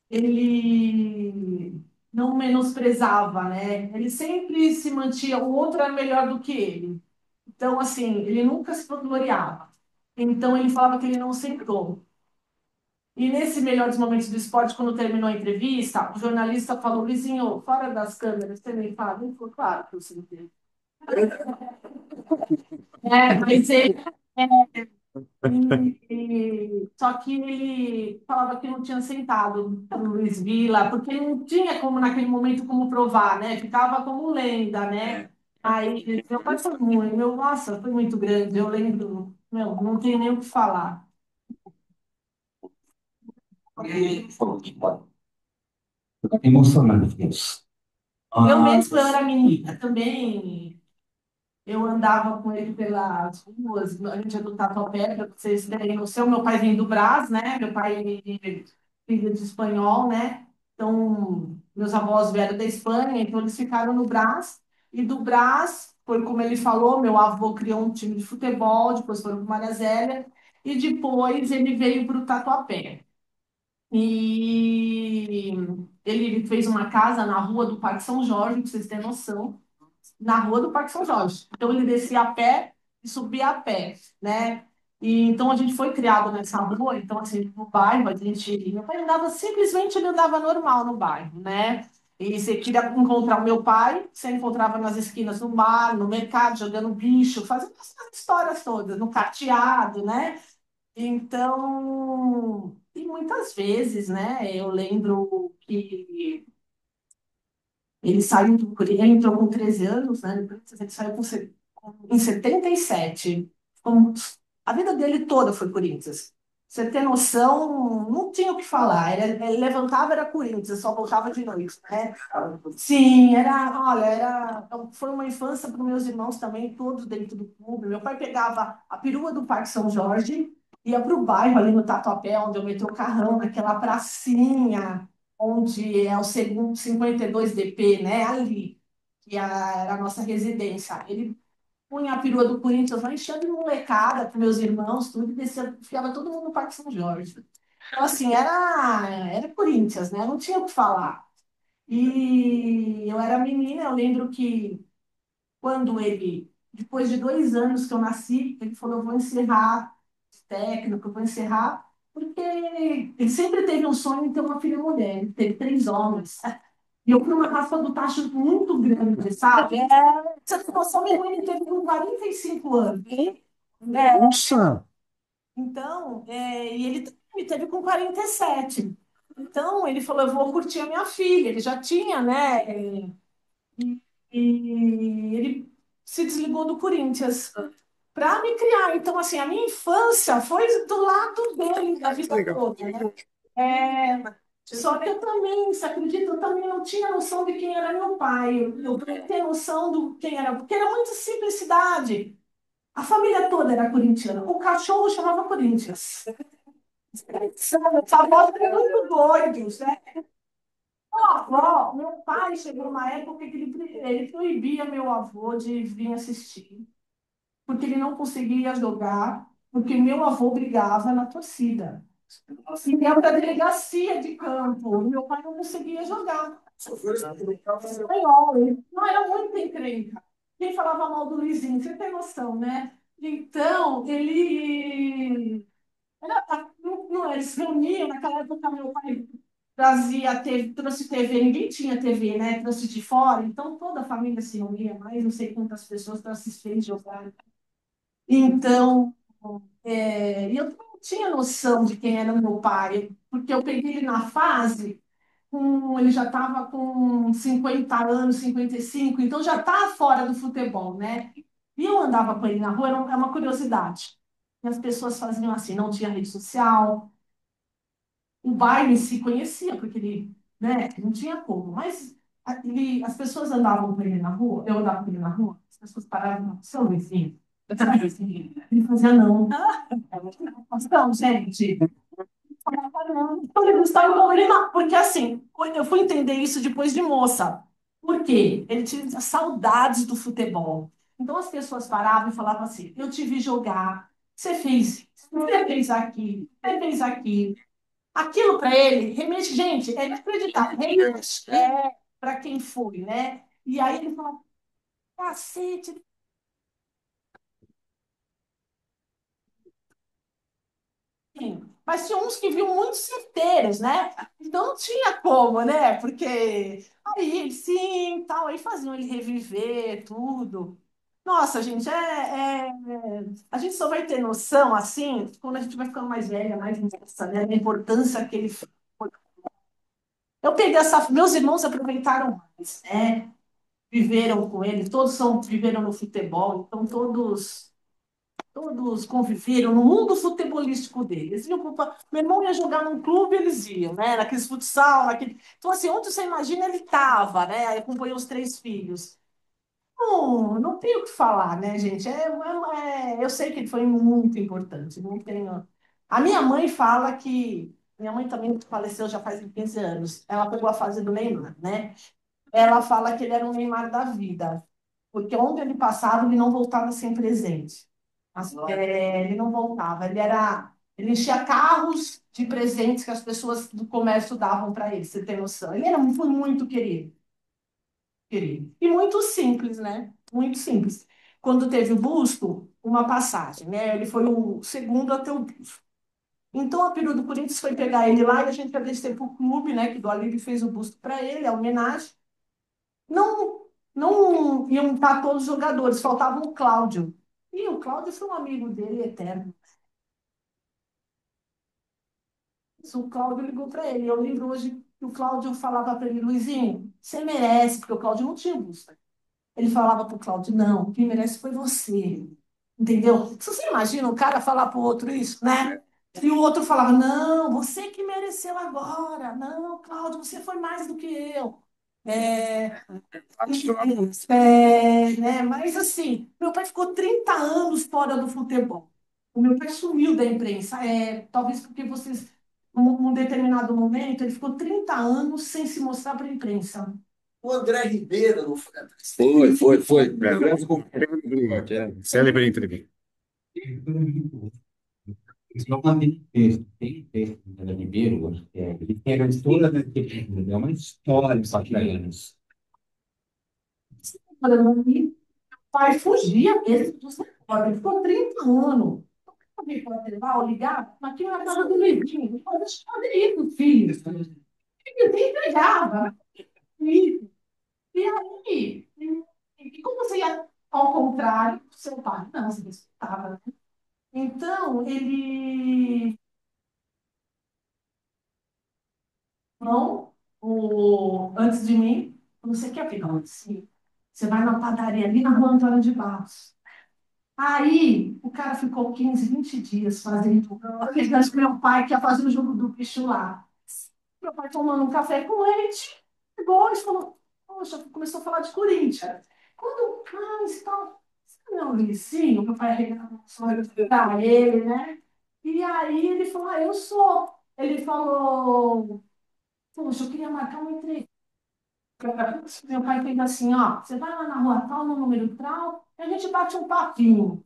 ele não menosprezava, né? Ele sempre se mantinha, o outro era melhor do que ele. Então, assim, ele nunca se vangloriava. Então, ele falava que ele não sentou. E nesse melhor dos momentos do esporte, quando terminou a entrevista, o jornalista falou, Luizinho, fora das câmeras, você nem fala? Ele falou, claro que eu sentei. Mas ele. Só que ele falava que não tinha sentado o Luiz Villa, porque ele não tinha como, naquele momento, como provar, né? Ficava como lenda, né? Aí, meu pai foi muito, nossa, foi muito grande, eu lembro, meu, não tenho nem o que falar. Emocionante isso. Eu mesma, eu era menina também, eu andava com ele pelas ruas, a gente é do Tatuapé, para vocês terem noção. Meu pai vem do Brás, né? Meu pai é filho de espanhol, né? Então, meus avós vieram da Espanha, então eles ficaram no Brás. E do Brás, foi como ele falou, meu avô criou um time de futebol, depois foram para Maria Zélia, e depois ele veio para o Tatuapé. E ele fez uma casa na rua do Parque São Jorge, para vocês terem noção, na rua do Parque São Jorge. Então ele descia a pé e subia a pé, né? E então a gente foi criado nessa rua, então assim, no bairro, a gente, meu pai andava simplesmente ele andava normal no bairro, né? E você queria encontrar o meu pai, você encontrava nas esquinas do bar, no mercado, jogando bicho, fazendo essas histórias todas, no carteado, né? Então, e muitas vezes, né? Eu lembro que ele saiu do Corinthians, ele entrou com 13 anos, né? Depois ele saiu em 77. Como- A vida dele toda foi Corinthians. Você ter noção, não tinha o que falar. Ele levantava, era Corinthians, só voltava de noite, né? Sim, olha, foi uma infância para os meus irmãos também, todos dentro do clube. Meu pai pegava a perua do Parque São Jorge, ia para o bairro ali no Tatuapé, onde eu meto o carrão, naquela pracinha onde é o segundo 52 DP, né? Ali, era a nossa residência. Ele punha a perua do Corinthians lá, enchendo de molecada com meus irmãos, tudo, e descia, ficava todo mundo no Parque São Jorge. Então, assim, era Corinthians, né? Não tinha o que falar. E eu era menina, eu lembro que quando ele, depois de 2 anos que eu nasci, ele falou, eu vou encerrar técnico, eu vou encerrar, porque ele sempre teve um sonho de ter uma filha mulher, ele teve 3 homens. E eu fui uma raspa do tacho muito grande, sabe? Você tem noção, minha mãe me teve com 45 anos. Nossa! Então, e ele também me teve com 47. Então, ele falou, eu vou curtir a minha filha. Ele já tinha, né? E ele se desligou do Corinthians. para me criar. Então, assim, a minha infância foi do lado dele, da vida toda, né? É, só que eu também, você acredita, eu também não tinha noção de quem era meu pai. Eu queria ter noção do quem era, porque era muita simplicidade. A família toda era corintiana. O cachorro chamava Corinthians. Sabe, os avós eram muito doidos, né? Meu pai chegou numa época que ele proibia meu avô de vir assistir, porque ele não conseguia jogar, porque meu avô brigava na torcida. Assim, ia para a delegacia de campo, meu pai não conseguia jogar. Espanhol, ele não era muito encrenca. Quem falava mal do Luizinho, você tem noção, né? Então, eles se reuniam, naquela época meu pai trouxe TV, ninguém tinha TV, né? Trouxe de fora, então toda a família se reunia, mais não sei quantas pessoas para assistir jogar. Então, eu não tinha noção de quem era meu pai, porque eu peguei ele na fase, ele já estava com 50 anos, 55, então já está fora do futebol, né? E eu andava com ele na rua, é uma curiosidade. E as pessoas faziam assim, não tinha rede social, o bairro em si conhecia, porque ele, né, não tinha como, mas as pessoas andavam com ele na rua, eu andava com ele na rua, as pessoas paravam, seu Luizinho, eu também, Luizinho. Ele fazia não. Não, gente. Então, ele gostava do ele não, porque assim, eu fui entender isso depois de moça. Por quê? Ele tinha saudades do futebol. Então as pessoas paravam e falavam assim: eu te vi jogar, você fez isso, você fez aquilo, você fez aquilo. Aquilo para ele, remete, gente, é inacreditável. Remete para quem foi, né? E aí ele fala, cacete. Mas tinha uns que viam muito certeiros, né? Então não tinha como, né? Porque aí ele sim, tal, aí faziam ele reviver tudo. Nossa, gente, a gente só vai ter noção assim quando a gente vai ficando mais velha, mais nessa, né? Da importância que ele foi. Eu peguei meus irmãos aproveitaram mais, né? Viveram com ele, viveram no futebol, então todos conviveram no mundo futebolístico deles. Meu irmão ia jogar num clube, eles iam, né? Naqueles futsal, naquele. Então, assim, onde você imagina, ele estava, né? Aí acompanhou os três filhos. Não tenho o que falar, né, gente? Eu sei que ele foi muito importante. Não tenho. A minha mãe fala que. Minha mãe também faleceu já faz 15 anos. Ela pegou a fase do Neymar, né? Ela fala que ele era um Neymar da vida, porque onde ele passava, ele não voltava sem presente. Ele não voltava, ele enchia carros de presentes que as pessoas do comércio davam para ele, você tem noção. Foi muito querido, querido. E muito simples, né? Muito simples. Quando teve o busto, uma passagem, né? Ele foi o segundo a ter o busto. Então, a período do Corinthians foi pegar ele lá e a gente ia descer para o clube, né? Que do Alívio fez o busto para ele, a homenagem. Não, não iam estar todos os jogadores, faltava o Cláudio. E o Cláudio foi um amigo dele eterno. O Cláudio ligou para ele. Eu lembro hoje que o Cláudio falava para ele, Luizinho, você merece, porque o Cláudio não tinha busta. Ele falava para o Cláudio, não, quem merece foi você. Entendeu? Você imagina o cara falar para o outro isso, né? E o outro falava, não, você que mereceu agora. Não, Cláudio, você foi mais do que eu. É, né? Mas assim, meu pai ficou 30 anos fora do futebol. O meu pai sumiu da imprensa. Talvez porque num determinado momento, ele ficou 30 anos sem se mostrar para a imprensa. O André Ribeiro não foi. Foi. Célebre entrevista. Só uma texto, tem texto do Zé Ribeiro, acho que é. Ele tem a história daquele, é uma história para anos. Meu pai fugia mesmo do futebol. Ele ficou 30 anos. Alguém pode levar ou ligar, mas tinha na casa do Levinho. Deixa eu fazer isso, filho. Ele se entregava. E aí, e como você ia ao contrário do seu pai? Não, você respeitava, né? Então, não, antes de mim, você quer pegar onde sim? Você vai na padaria ali na rua Antônio de Barros. Aí o cara ficou 15, 20 dias fazendo. Acho que meu pai que ia fazer o jogo do bicho lá. Meu pai tomando um café com leite, chegou e falou, poxa, começou a falar de Corinthians. Quando, então, você não é um vizinho? Meu pai arregava os olhos pra ele, né? E aí ele falou, eu sou. Ele falou, poxa, eu queria marcar uma entrevista. Meu pai fez assim, ó, você vai lá na rua tal, no número tal, e a gente bate um papinho,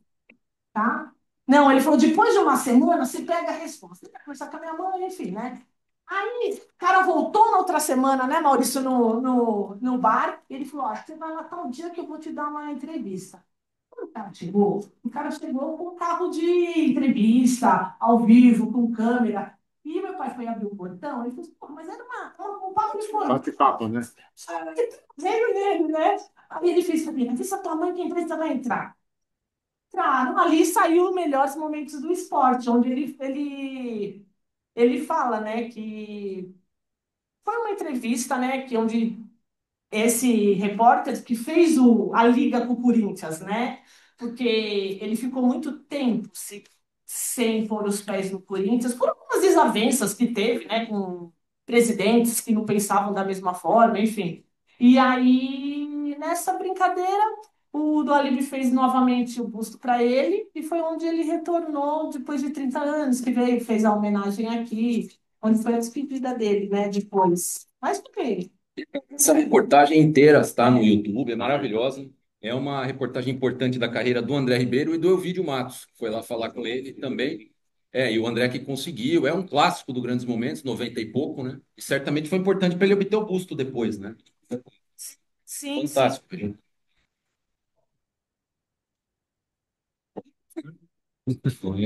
tá? Não, ele falou, depois de uma semana, você pega a resposta. Ele vai conversar com a minha mãe, enfim, né? Aí, o cara voltou na outra semana, né, Maurício, no bar, e ele falou, ó, você vai lá tal dia que eu vou te dar uma entrevista. Quando o cara chegou com um carro de entrevista, ao vivo, com câmera. E meu pai foi abrir o portão, ele falou, assim, pô, mas era um papo de portão. Bate-papo, né? Veio nele, né? Aí ele fez pra mim, avisa a tua mãe que a empresa vai entrar. Entraram, ali saiu os melhores momentos do esporte, onde ele fala, né, que foi uma entrevista, né, que onde esse repórter que fez a liga com o Corinthians, né? Porque ele ficou muito tempo sem pôr os pés no Corinthians, por algumas desavenças que teve, né? Com presidentes que não pensavam da mesma forma, enfim. E aí, nessa brincadeira, o Dualib fez novamente o busto para ele, e foi onde ele retornou depois de 30 anos, que veio, fez a homenagem aqui, onde foi a despedida dele, né? Depois. Mas por quê? Essa reportagem inteira está no YouTube, é maravilhosa. É uma reportagem importante da carreira do André Ribeiro e do Elvídio Matos, que foi lá falar com ele também. E o André que conseguiu, é um clássico do Grandes Momentos, 90 e pouco, né? E certamente foi importante para ele obter o busto depois, né? Sim, sim. Fantástico.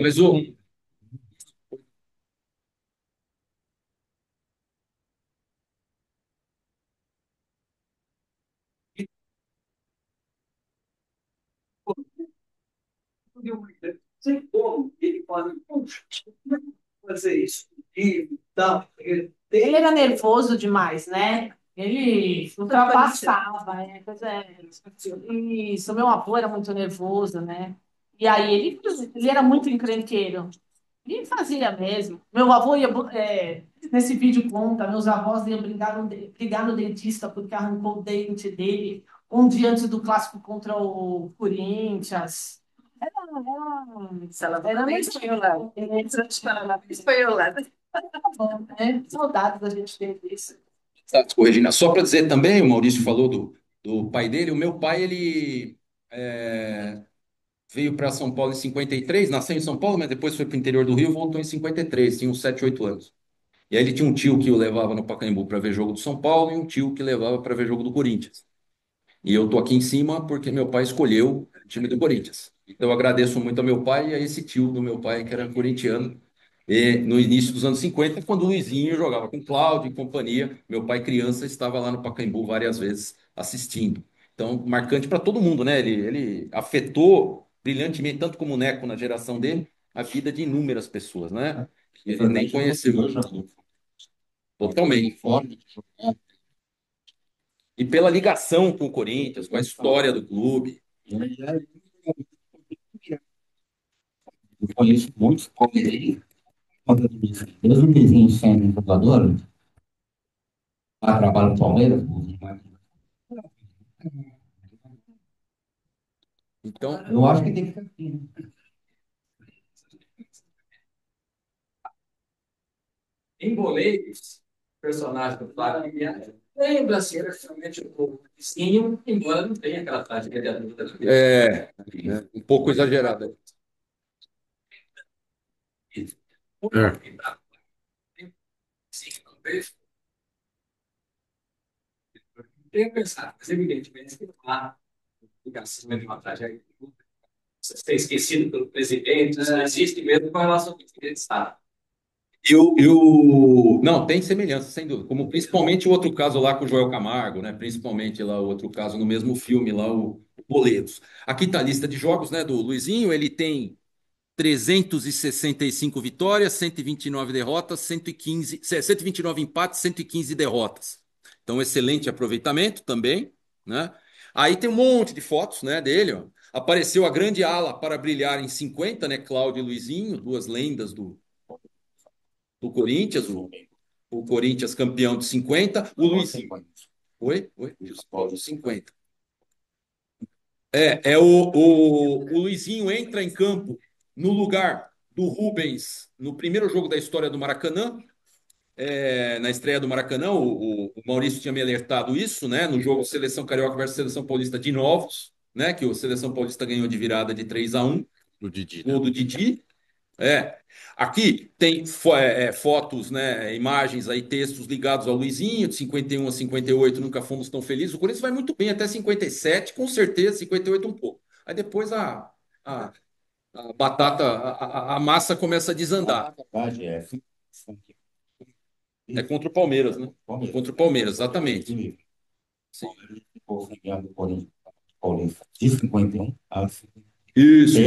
Mas o, Sei como ele pode fazer isso. E tal. Ele era nervoso demais, né? Ele ultrapassava, né? Pois é. Isso, meu avô era muito nervoso, né? E aí ele era muito encrenqueiro. E fazia mesmo. Meu avô ia, nesse vídeo conta, meus avós iam brigar no dentista porque arrancou o dente dele um dia antes do clássico contra o Corinthians. Era muito espanholada. Espanholada. Tá bom, né? Saudades da gente ter isso. Fantástico, Regina. Só para dizer também, o Maurício falou do pai dele. O meu pai, ele é, veio para São Paulo em 53, nasceu em São Paulo, mas depois foi para o interior do Rio e voltou em 53, tinha uns 7, 8 anos. E aí ele tinha um tio que o levava no Pacaembu para ver jogo do São Paulo e um tio que levava para ver jogo do Corinthians. E eu tô aqui em cima porque meu pai escolheu o time do Corinthians. Então eu agradeço muito ao meu pai e a esse tio do meu pai, que era corintiano. E no início dos anos 50, quando o Luizinho jogava com Cláudio e companhia, meu pai, criança, estava lá no Pacaembu várias vezes assistindo. Então, marcante para todo mundo, né? Ele afetou brilhantemente, tanto como o Neco na geração dele, a vida de inúmeras pessoas, né? Que ele nem conheceu. Totalmente. E pela ligação com o Corinthians, com a história do clube. Eu conheço muitos palmeirenses, mesmo que eles não sendo jogador, lá trabalham no Palmeiras, Então, eu acho que tem que ser assim, né? Em Boleiros, personagem do Flávio Guiar, lembra assim, era realmente um vizinho, embora não tenha aquela tática de adulta. um pouco exagerada. Sim, talvez. Tenho pensado, mas evidentemente que há ligação de uma tragédia. Você tem esquecido pelo presidente, isso não existe mesmo com relação ao que ele está. Não, tem semelhança, sem dúvida. Como principalmente o outro caso lá com o Joel Camargo, né? Principalmente lá o outro caso no mesmo filme, lá o Boletos. Aqui está a lista de jogos, né, do Luizinho. Ele tem 365 vitórias, 129 derrotas, 129 empates, 115 derrotas. Então, excelente aproveitamento também, né? Aí tem um monte de fotos, né, dele, ó. Apareceu a grande ala para brilhar em 50, né? Cláudio e Luizinho, duas lendas do Corinthians, o Corinthians campeão de 50, o Luizinho. Oi? Oi? Cláudio 50. O Luizinho entra em campo no lugar do Rubens no primeiro jogo da história do Maracanã. Na estreia do Maracanã, o Maurício tinha me alertado isso, né? No jogo Seleção Carioca versus Seleção Paulista de Novos, né? Que o Seleção Paulista ganhou de virada de 3-1, Do Didi, né? gol do Didi. É. Aqui tem fotos, né? Imagens aí, textos ligados ao Luizinho, de 51 a 58, nunca fomos tão felizes. O Corinthians vai muito bem até 57, com certeza, 58 um pouco. Aí depois a, a batata, a massa começa a desandar. Na verdade, É contra o Palmeiras, né? Palmeiras. Contra o Palmeiras, exatamente. O Palmeiras ficou sem ganhar do Corinthians Paulista de 51 a 50. Isso.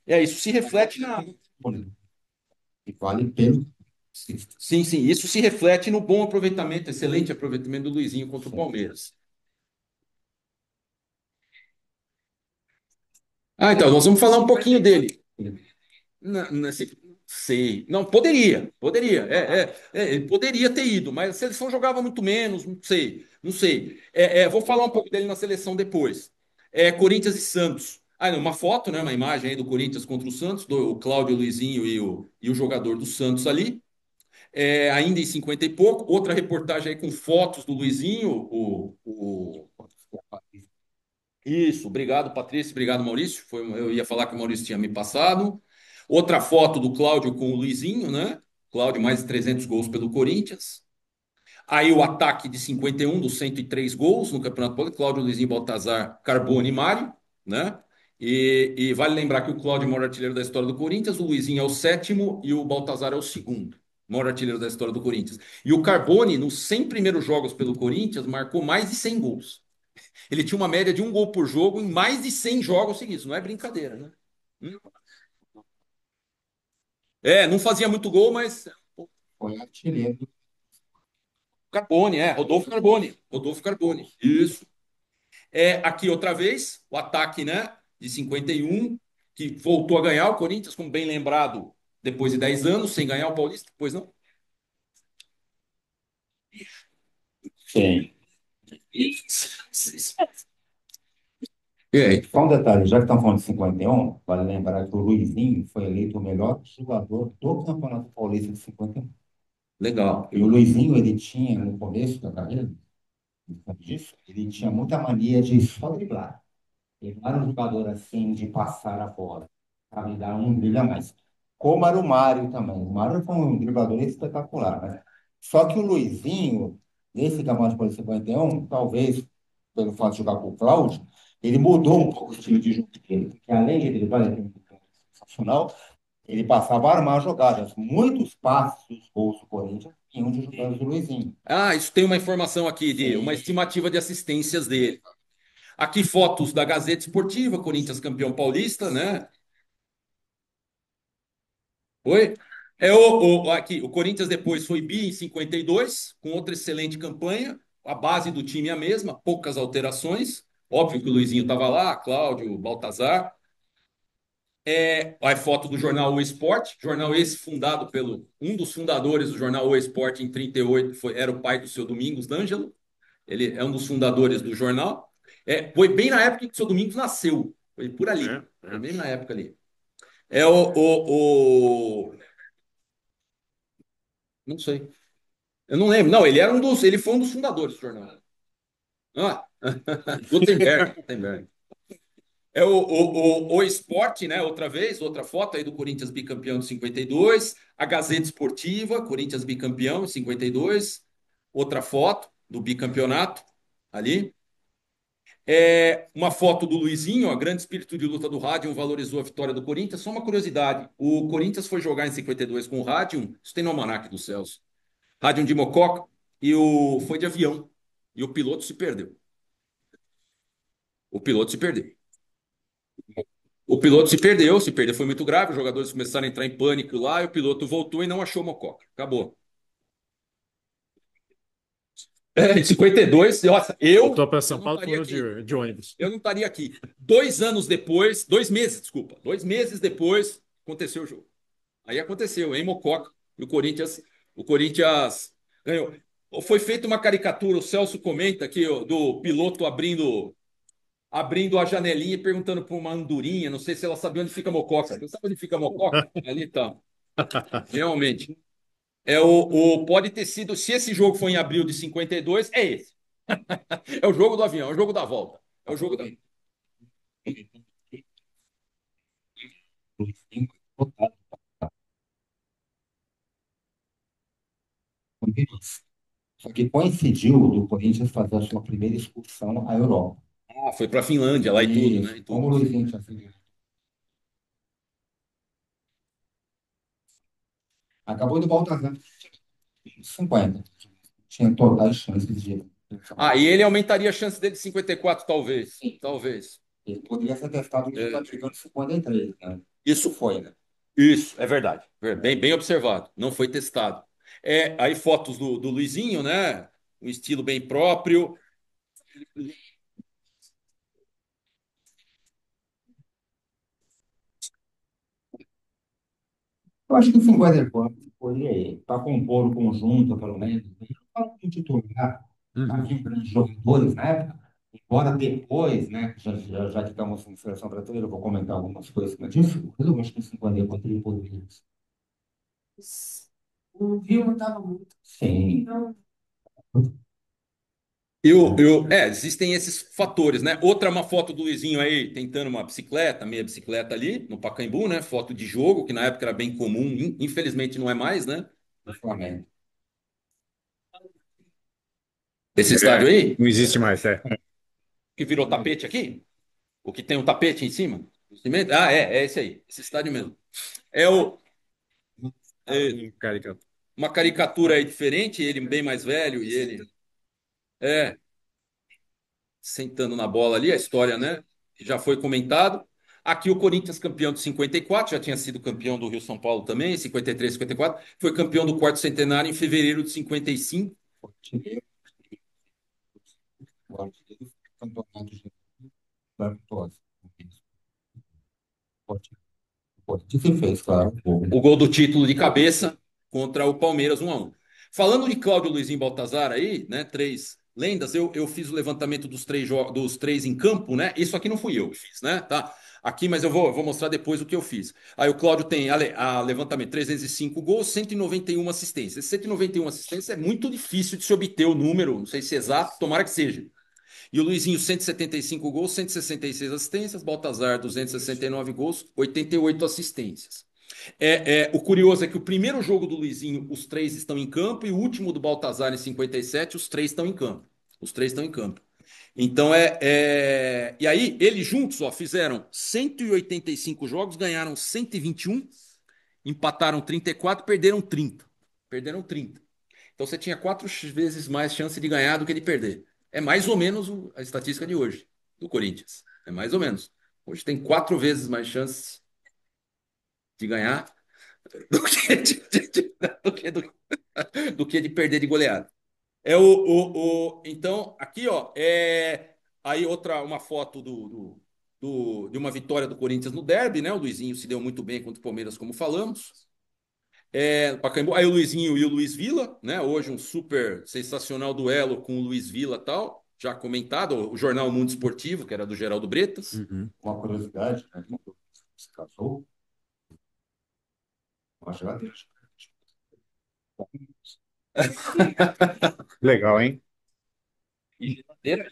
Isso se reflete na. E vale pelo. Sim, sim. Isso se reflete no bom aproveitamento, excelente aproveitamento do Luizinho contra o Palmeiras. Ah, então, nós vamos falar um pouquinho dele. Sei. Não, poderia. Ele poderia ter ido, mas a seleção jogava muito menos, não sei, não sei. Vou falar um pouco dele na seleção depois. Corinthians e Santos. Ah, não, uma foto, né, uma imagem aí do Corinthians contra o Santos, o Cláudio, o Luizinho e o jogador do Santos ali. Ainda em 50 e pouco. Outra reportagem aí com fotos do Luizinho, Isso, obrigado, Patrícia, obrigado, Maurício. Eu ia falar que o Maurício tinha me passado. Outra foto do Cláudio com o Luizinho, né? Cláudio, mais de 300 gols pelo Corinthians. Aí o ataque de 51, dos 103 gols no Campeonato Paulista, Cláudio, Luizinho, Baltazar, Carbone e Mário, né? E vale lembrar que o Cláudio é o maior artilheiro da história do Corinthians, o Luizinho é o sétimo e o Baltazar é o segundo. Maior artilheiro da história do Corinthians. E o Carbone, nos 100 primeiros jogos pelo Corinthians, marcou mais de 100 gols. Ele tinha uma média de um gol por jogo em mais de 100 jogos seguidos. Não é brincadeira, né? Hum. Não fazia muito gol, mas. Foi artilheiro. Carbone, Rodolfo Carbone. Rodolfo Carbone. Isso. Aqui outra vez, o ataque, né? De 51, que voltou a ganhar o Corinthians, como bem lembrado, depois de 10 anos, sem ganhar o Paulista, depois não. Sim. E aí? Só um detalhe, já que estamos falando de 51, vale lembrar que o Luizinho foi eleito o melhor jogador do Campeonato Paulista de 51. Legal. E o Luizinho, ele tinha, no começo da carreira, sabe disso? Ele tinha muita mania de só driblar. Ele não era um jogador assim de passar a bola, sabe? Dar um brilho a mais. Como era o Mário também. O Mário foi um driblador espetacular, né? Só que o Luizinho, nesse Campeonato Paulista 51, talvez pelo fato de jogar com o Cláudio, ele mudou um pouco o estilo de jogo dele. Porque além de driblar, ele tem um dribble sensacional, ele passava a armar jogadas. Muitos passos dos gols do Corinthians vinham de jogadas do Luizinho. Isso tem uma informação aqui de uma estimativa de assistências dele. Aqui fotos da Gazeta Esportiva, Corinthians campeão paulista, né? Oi? Aqui, o Corinthians depois foi bi em 52, com outra excelente campanha. A base do time é a mesma, poucas alterações. Óbvio que o Luizinho estava lá, Cláudio, Baltazar. A foto do jornal O Esporte, jornal esse fundado pelo um dos fundadores do jornal O Esporte em 38, era o pai do seu Domingos D'Angelo. Ele é um dos fundadores do jornal. Foi bem na época que o seu Domingos nasceu. Foi por ali. Foi bem na época ali. É Não sei. Eu não lembro. Não, ele foi um dos fundadores do jornal. Ah, Gutenberg. Gutenberg. O Esporte, né? Outra vez, outra foto aí do Corinthians bicampeão de 52. A Gazeta Esportiva, Corinthians bicampeão em 52. Outra foto do bicampeonato ali. Uma foto do Luizinho, ó, grande espírito de luta do Rádio, valorizou a vitória do Corinthians. Só uma curiosidade: o Corinthians foi jogar em 52 com o Rádio, isso tem no Almanaque do Celso. Rádio de Mococa, foi de avião. E o piloto se perdeu. O piloto se perdeu. O piloto se perdeu, foi muito grave. Os jogadores começaram a entrar em pânico lá, e o piloto voltou e não achou Mococa. Acabou. Em 52, nossa, Voltou para eu São não Paulo, estaria foram aqui. de ônibus. Eu não estaria aqui. 2 anos depois, 2 meses, desculpa. 2 meses depois, aconteceu o jogo. Aí aconteceu, em Mococa, e o Corinthians ganhou. Foi feita uma caricatura, o Celso comenta aqui, ó, do piloto abrindo a janelinha e perguntando para uma andorinha, não sei se ela sabia onde fica Mococa. Você sabe onde fica Mococa? Ali tá. Realmente. Pode ter sido, se esse jogo foi em abril de 52, é esse. É o jogo do avião, é o jogo da volta. É o jogo da. Só que coincidiu do Corinthians fazer a sua primeira excursão à Europa. Ah, foi para a Finlândia lá e tudo, E né? E como tudo. o Luizinho tinha sido, acabou de Baltazar, 50. Tinha totais chances de. Ah, e ele aumentaria a chance dele de 54, talvez. Sim. Talvez. Ele poderia ser testado no É, Sul-Americano 53, né? Isso isso, foi, né? isso, é verdade. Bem, bem observado. Não foi testado. Aí fotos do Luizinho, né? Um estilo bem próprio. Eu acho que o 54 foi para compor o conjunto, pelo menos. Para um titular, Uhum. havia grandes jogadores na época, embora depois, né, já que estamos em seleção brasileira, eu vou comentar algumas coisas disso, mas eu acho que o 54 ele poderia. O Rio não estava muito. Sim. Então, Existem esses fatores, né? Outra uma foto do Luizinho aí tentando uma bicicleta, meia bicicleta ali no Pacaembu, né? Foto de jogo, que na época era bem comum, infelizmente não é mais, né? Do Flamengo. Esse estádio É, aí, não existe mais, é. que virou tapete aqui, o que tem um tapete em cima. O cimento. Ah, é esse aí, esse estádio mesmo. É, o, Caricato. uma caricatura aí diferente, ele bem mais velho e ele é sentando na bola ali, a história, né? Já foi comentado. Aqui o Corinthians campeão de 54, já tinha sido campeão do Rio São Paulo também, 53, 54. Foi campeão do quarto centenário em fevereiro de 55. Artilheiro, o artilheiro do campeonato de Libertadores. O que fez, claro. O gol do título de cabeça contra o Palmeiras 1-1. Falando de Cláudio Luizinho Baltazar aí, né? Três lendas, eu fiz o levantamento dos três em campo, né? Isso aqui não fui eu que fiz, né? Tá? Aqui, mas eu vou mostrar depois o que eu fiz. Aí o Cláudio tem a levantamento 305 gols, 191 assistências. Esse 191 assistências é muito difícil de se obter o número, não sei se é exato, tomara que seja. E o Luizinho, 175 gols, 166 assistências. Baltazar, 269 gols, 88 assistências. O curioso é que o primeiro jogo do Luizinho, os três estão em campo, e o último do Baltazar, em 57, os três estão em campo. Os três estão em campo. Então E aí, eles juntos, ó, fizeram 185 jogos, ganharam 121, empataram 34, perderam 30. Perderam 30. Então você tinha 4 vezes mais chance de ganhar do que de perder. É mais ou menos a estatística de hoje, do Corinthians. É mais ou menos. Hoje tem 4 vezes mais chances de ganhar do que do que, do que de perder de goleada. Então, aqui, ó, aí uma foto de uma vitória do Corinthians no derby, né? O Luizinho se deu muito bem contra o Palmeiras, como falamos. Pacaembu. Aí o Luizinho e o Luiz Vila, né? Hoje um super sensacional duelo com o Luiz Vila tal, já comentado, o jornal Mundo Esportivo, que era do Geraldo Bretas. Uhum. Uma curiosidade, né? Quando se casou, uma geladeira. Legal, hein? E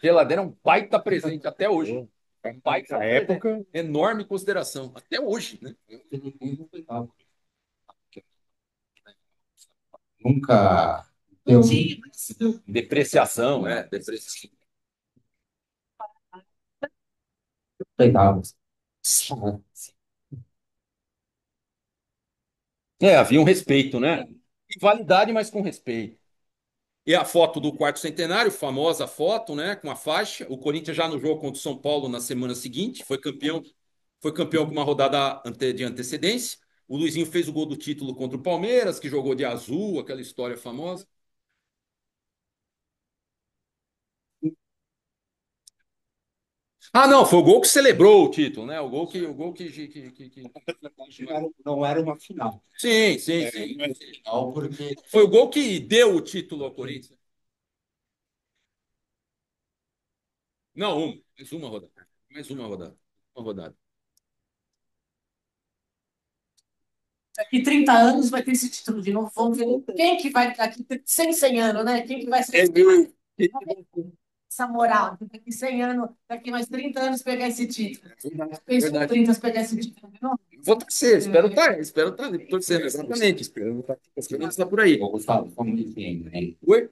geladeira é um baita presente até hoje. É um baita Na presente. época, Enorme consideração. Até hoje, né? Ninguém respeitava. Nunca deu. Depreciação, depreciação. Respeitava. Havia um respeito, né? Rivalidade, mas com respeito. E a foto do quarto centenário, famosa foto, né? Com a faixa. O Corinthians já no jogo contra o São Paulo na semana seguinte, foi campeão com uma rodada de antecedência. O Luizinho fez o gol do título contra o Palmeiras, que jogou de azul, aquela história famosa. Ah, não, foi o gol que celebrou o título, né? Não era uma final. Sim, sim, sim. Final porque Foi o gol que deu o título ao Corinthians. Não, mais uma rodada. Mais uma rodada. Uma rodada. Daqui 30 anos vai ter esse título de novo. Vamos ver quem que vai, daqui 100 anos, né? Quem que vai ser essa moral? Daqui 100 anos, daqui mais 30 anos pegar esse título. Pensa em 30 pegar esse título de novo? Vou torcer, espero estar torcendo, exatamente. Esperando estar por aí. o Gustavo, como dizendo, né? Oi?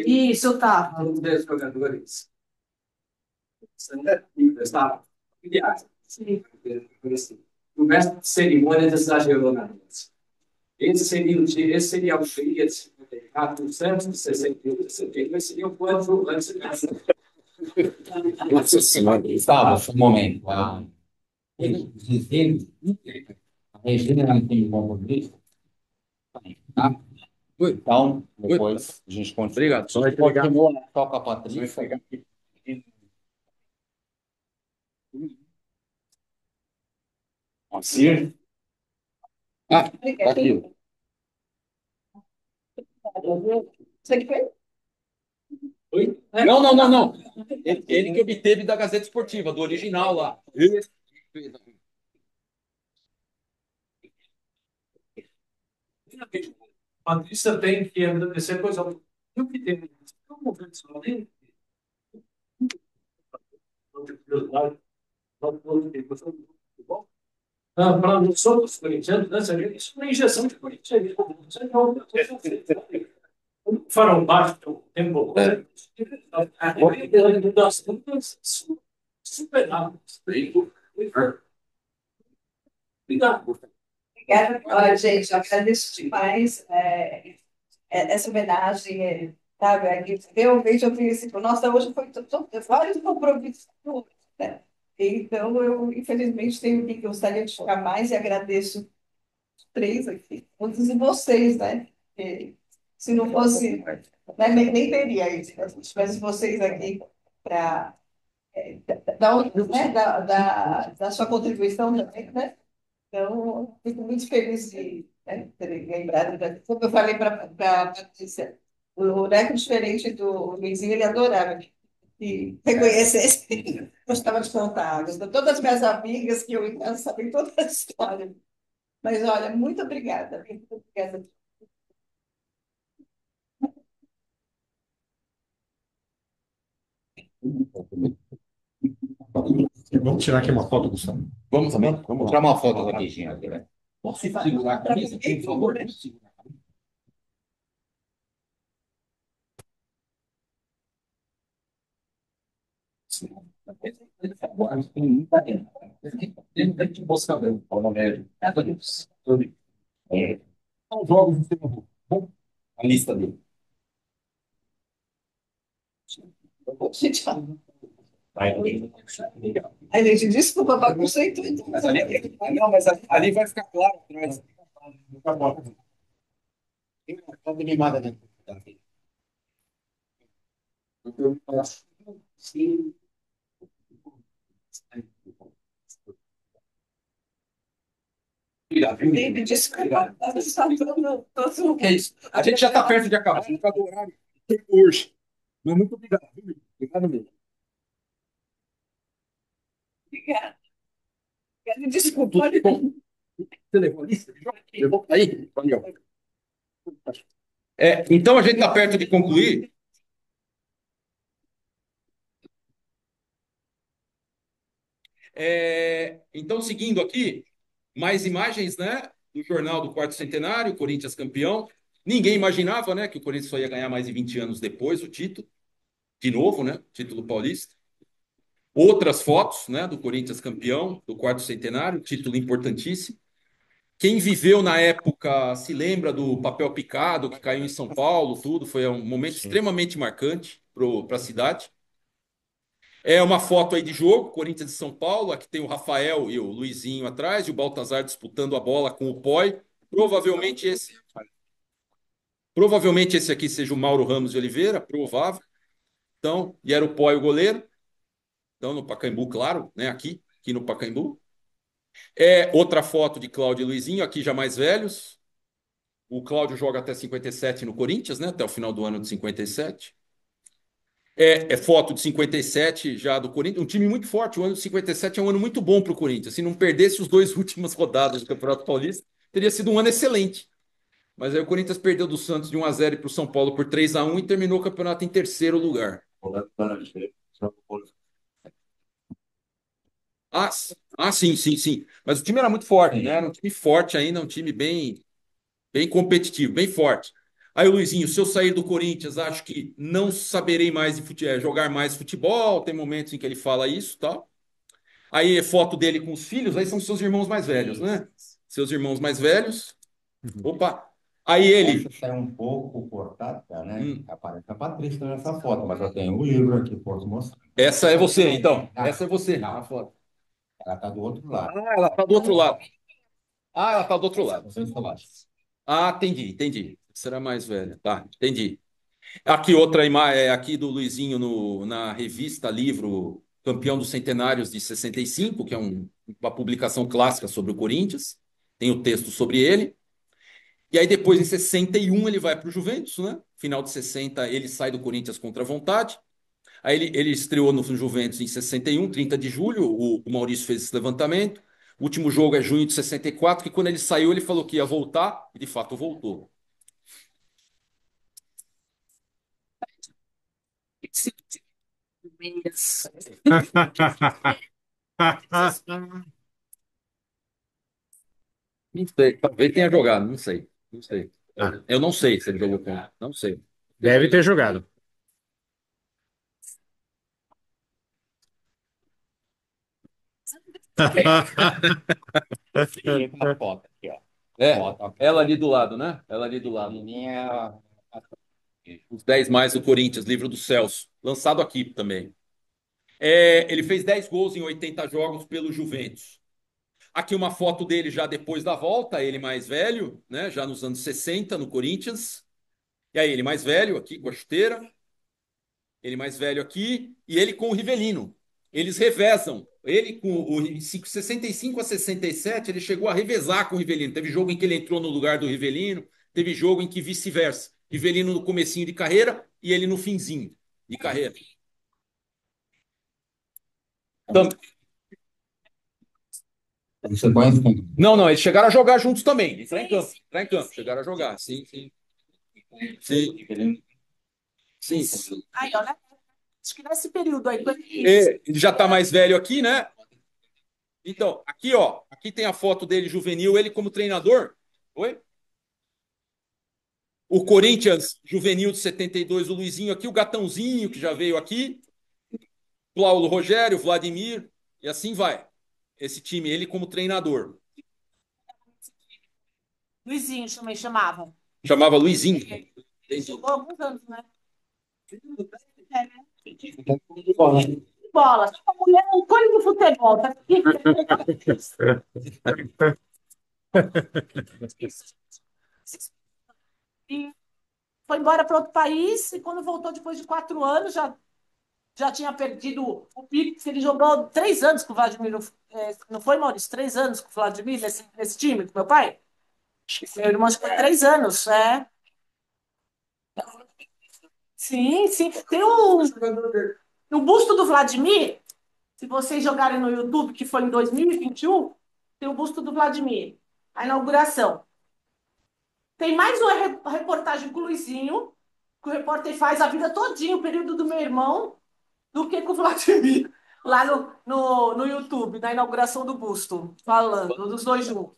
Isso, tá. Os 10 jogadores são estavam familiares. Sim. O mestre de cerimônias exagerou na dança. Esse seria o dia de 54, o Santos de 68, 72, seria o quanto antes de Nossa Senhora, Gustavo, só um momento. Dizendo, a Regina não tem compromisso, tá? Oi? Então, Oi? depois a gente continua. Obrigado. A gente continua, toca a Patrícia. Moacir, Ah, tá aqui. Você que fez? Oi? não, não, não, não. Ele que obteve da Gazeta Esportiva, do original lá. Esse. Patrícia tem que agradecer coisa. Eu que tenho. Eu não vou falar nem. Para nós outros corintianos, né, isso não é injeção de corintianismo. Isso não farão parte do tempo. Das superadas. Obrigado. Obrigada. Olha, gente, eu agradeço demais essa homenagem, sabe? Aqui, realmente eu fiz assim, nossa, hoje foi vários compromissos, né? Então, eu, infelizmente, tenho que gostaria de ficar mais e agradeço os três aqui, todos e vocês, né? Porque se não fosse, né, nem teria isso, né? Se tivesse vocês aqui para dar sua contribuição também, né? Então, fico muito feliz de, né, ter lembrado. Como eu falei para a Patrícia, o Neco, diferente do Luizinho, ele adorava que reconhecesse. Gostava de contar. Todas as minhas amigas que eu em casa sabem toda a história. Mas, olha, muito obrigada. Muito obrigada. Vamos tirar aqui uma foto, Gustavo. Vamos também? Vamos tirar uma foto da Regina aqui, né? Posso segurar a camisa, por favor? São jogos do Senhor. A lista dele. Gente, a gente, desculpa, baguncei tudo. Não, mas ali vai ficar claro atrás. Tá animada, né? Baby, desculpa, todo Que é isso? A gente já está perto de acabar. A gente vai do horário hoje. Mas muito obrigado. Viu? Obrigado mesmo. obrigada. Desculpa. Telefonista? Levou aí? Valeu. Então a gente está perto de concluir. Então, seguindo aqui, mais imagens, né, do jornal do quarto centenário, Corinthians campeão. Ninguém imaginava, né, que o Corinthians só ia ganhar mais de 20 anos depois o título, de novo, né, título paulista. Outras fotos, né, do Corinthians campeão, do quarto centenário, título importantíssimo. Quem viveu na época se lembra do papel picado que caiu em São Paulo, tudo. Foi um momento extremamente marcante para a cidade. É uma foto aí de jogo, Corinthians e São Paulo. Aqui tem o Rafael e o Luizinho atrás, e o Baltazar disputando a bola com o Poi. Provavelmente esse, provavelmente esse aqui seja o Mauro Ramos de Oliveira, provável. Então, e era o Poi o goleiro. Então, no Pacaembu, claro, né? Aqui no Pacaembu. É outra foto de Cláudio e Luizinho, aqui já mais velhos. O Cláudio joga até 57 no Corinthians, né? Até o final do ano de 57. É foto de 57 já do Corinthians, um time muito forte. O ano de 57 é um ano muito bom para o Corinthians. Se não perdesse os dois últimas rodadas do Campeonato Paulista, teria sido um ano excelente. Mas aí o Corinthians perdeu do Santos de 1-0 para o São Paulo por 3-1 e terminou o campeonato em terceiro lugar. Ah, sim, sim, sim. Mas o time era muito forte, né? Era um time forte ainda, um time bem competitivo, bem forte. Aí, Luizinho, se eu sair do Corinthians, acho que não saberei mais jogar mais futebol. Tem momentos em que ele fala isso, tal. Aí é foto dele com os filhos, aí são seus irmãos mais velhos, né? Seus irmãos mais velhos. Opa! Aí ele. Essa é um pouco cortada, né? Hum, Aparece a Patrícia nessa foto, mas eu tenho o livro aqui, posso mostrar. essa é você, então. Não, Essa é você não, na foto. ela está do outro lado. Ah, ela tá do outro lado. Ah, ela tá do outro lado. Não sei se eu acho. Ah, entendi. Será mais velha. Tá, entendi. Aqui outra imagem, aqui do Luizinho na revista, livro Campeão dos Centenários de 65, que é uma publicação clássica sobre o Corinthians. Tem o texto sobre ele. E aí depois, em 61, ele vai para o Juventus, né? Final de 60, ele sai do Corinthians contra a vontade. Aí ele estreou no Juventus em 61, 30 de julho. O Maurício fez esse levantamento. O último jogo é junho de 64, que quando ele saiu, ele falou que ia voltar, e de fato voltou. Não sei, talvez tenha jogado, não sei. Não sei. Ah, Eu não sei se ele jogou com. Não sei. deve ter jogado. E uma foto aqui, ó. É, Foto aqui. ela ali do lado, né? Ela ali do lado. Minha... Os 10 mais do Corinthians, livro do Celso. Lançado aqui também. Ele fez 10 gols em 80 jogos pelo Juventus. Aqui uma foto dele já depois da volta, ele mais velho, né? Já nos anos 60 no Corinthians. E aí, ele mais velho aqui com a chuteira. Ele mais velho aqui. E ele com o Rivelino. Eles revezam. Ele com o 65 a 67, ele chegou a revezar com o Rivelino. Teve jogo em que ele entrou no lugar do Rivelino. Teve jogo em que vice-versa. Rivelino no comecinho de carreira e ele no finzinho de carreira. Tam- Você conhece quem? Não, eles chegaram a jogar juntos também. Entrar em campo. Entrar em campo. Chegaram a jogar. Sim, sim. Sim, sim. Aí, olha, acho que nesse período aí. Ele já está mais velho aqui, né? Então, aqui, ó. Aqui tem a foto dele juvenil, ele como treinador. Oi? O Corinthians juvenil de 72, o Luizinho aqui, o Gatãozinho, que já veio aqui. Paulo Rogério, Vladimir, e assim vai. Esse time, ele como treinador. Luizinho também chamava. Chamava Luizinho. Ele jogou alguns anos, né? É, né? Bola. A mulher é um cone do futebol. Tá aqui. E foi embora para outro país. E quando voltou depois de 4 anos, já tinha perdido o pique. Ele jogou 3 anos com o Vladimir. Não foi, Maurício? 3 anos com o Vladimir nesse time, com meu pai? Meu irmão acho que foi 3 anos, é. Sim, sim. Tem o busto do Vladimir. Se vocês jogarem no YouTube, que foi em 2021, tem o busto do Vladimir, a inauguração. Tem mais uma reportagem com o Luizinho, que o repórter faz a vida todinha, o período do meu irmão, do que com o Vladimir, lá no YouTube, na inauguração do busto, falando dos dois juntos.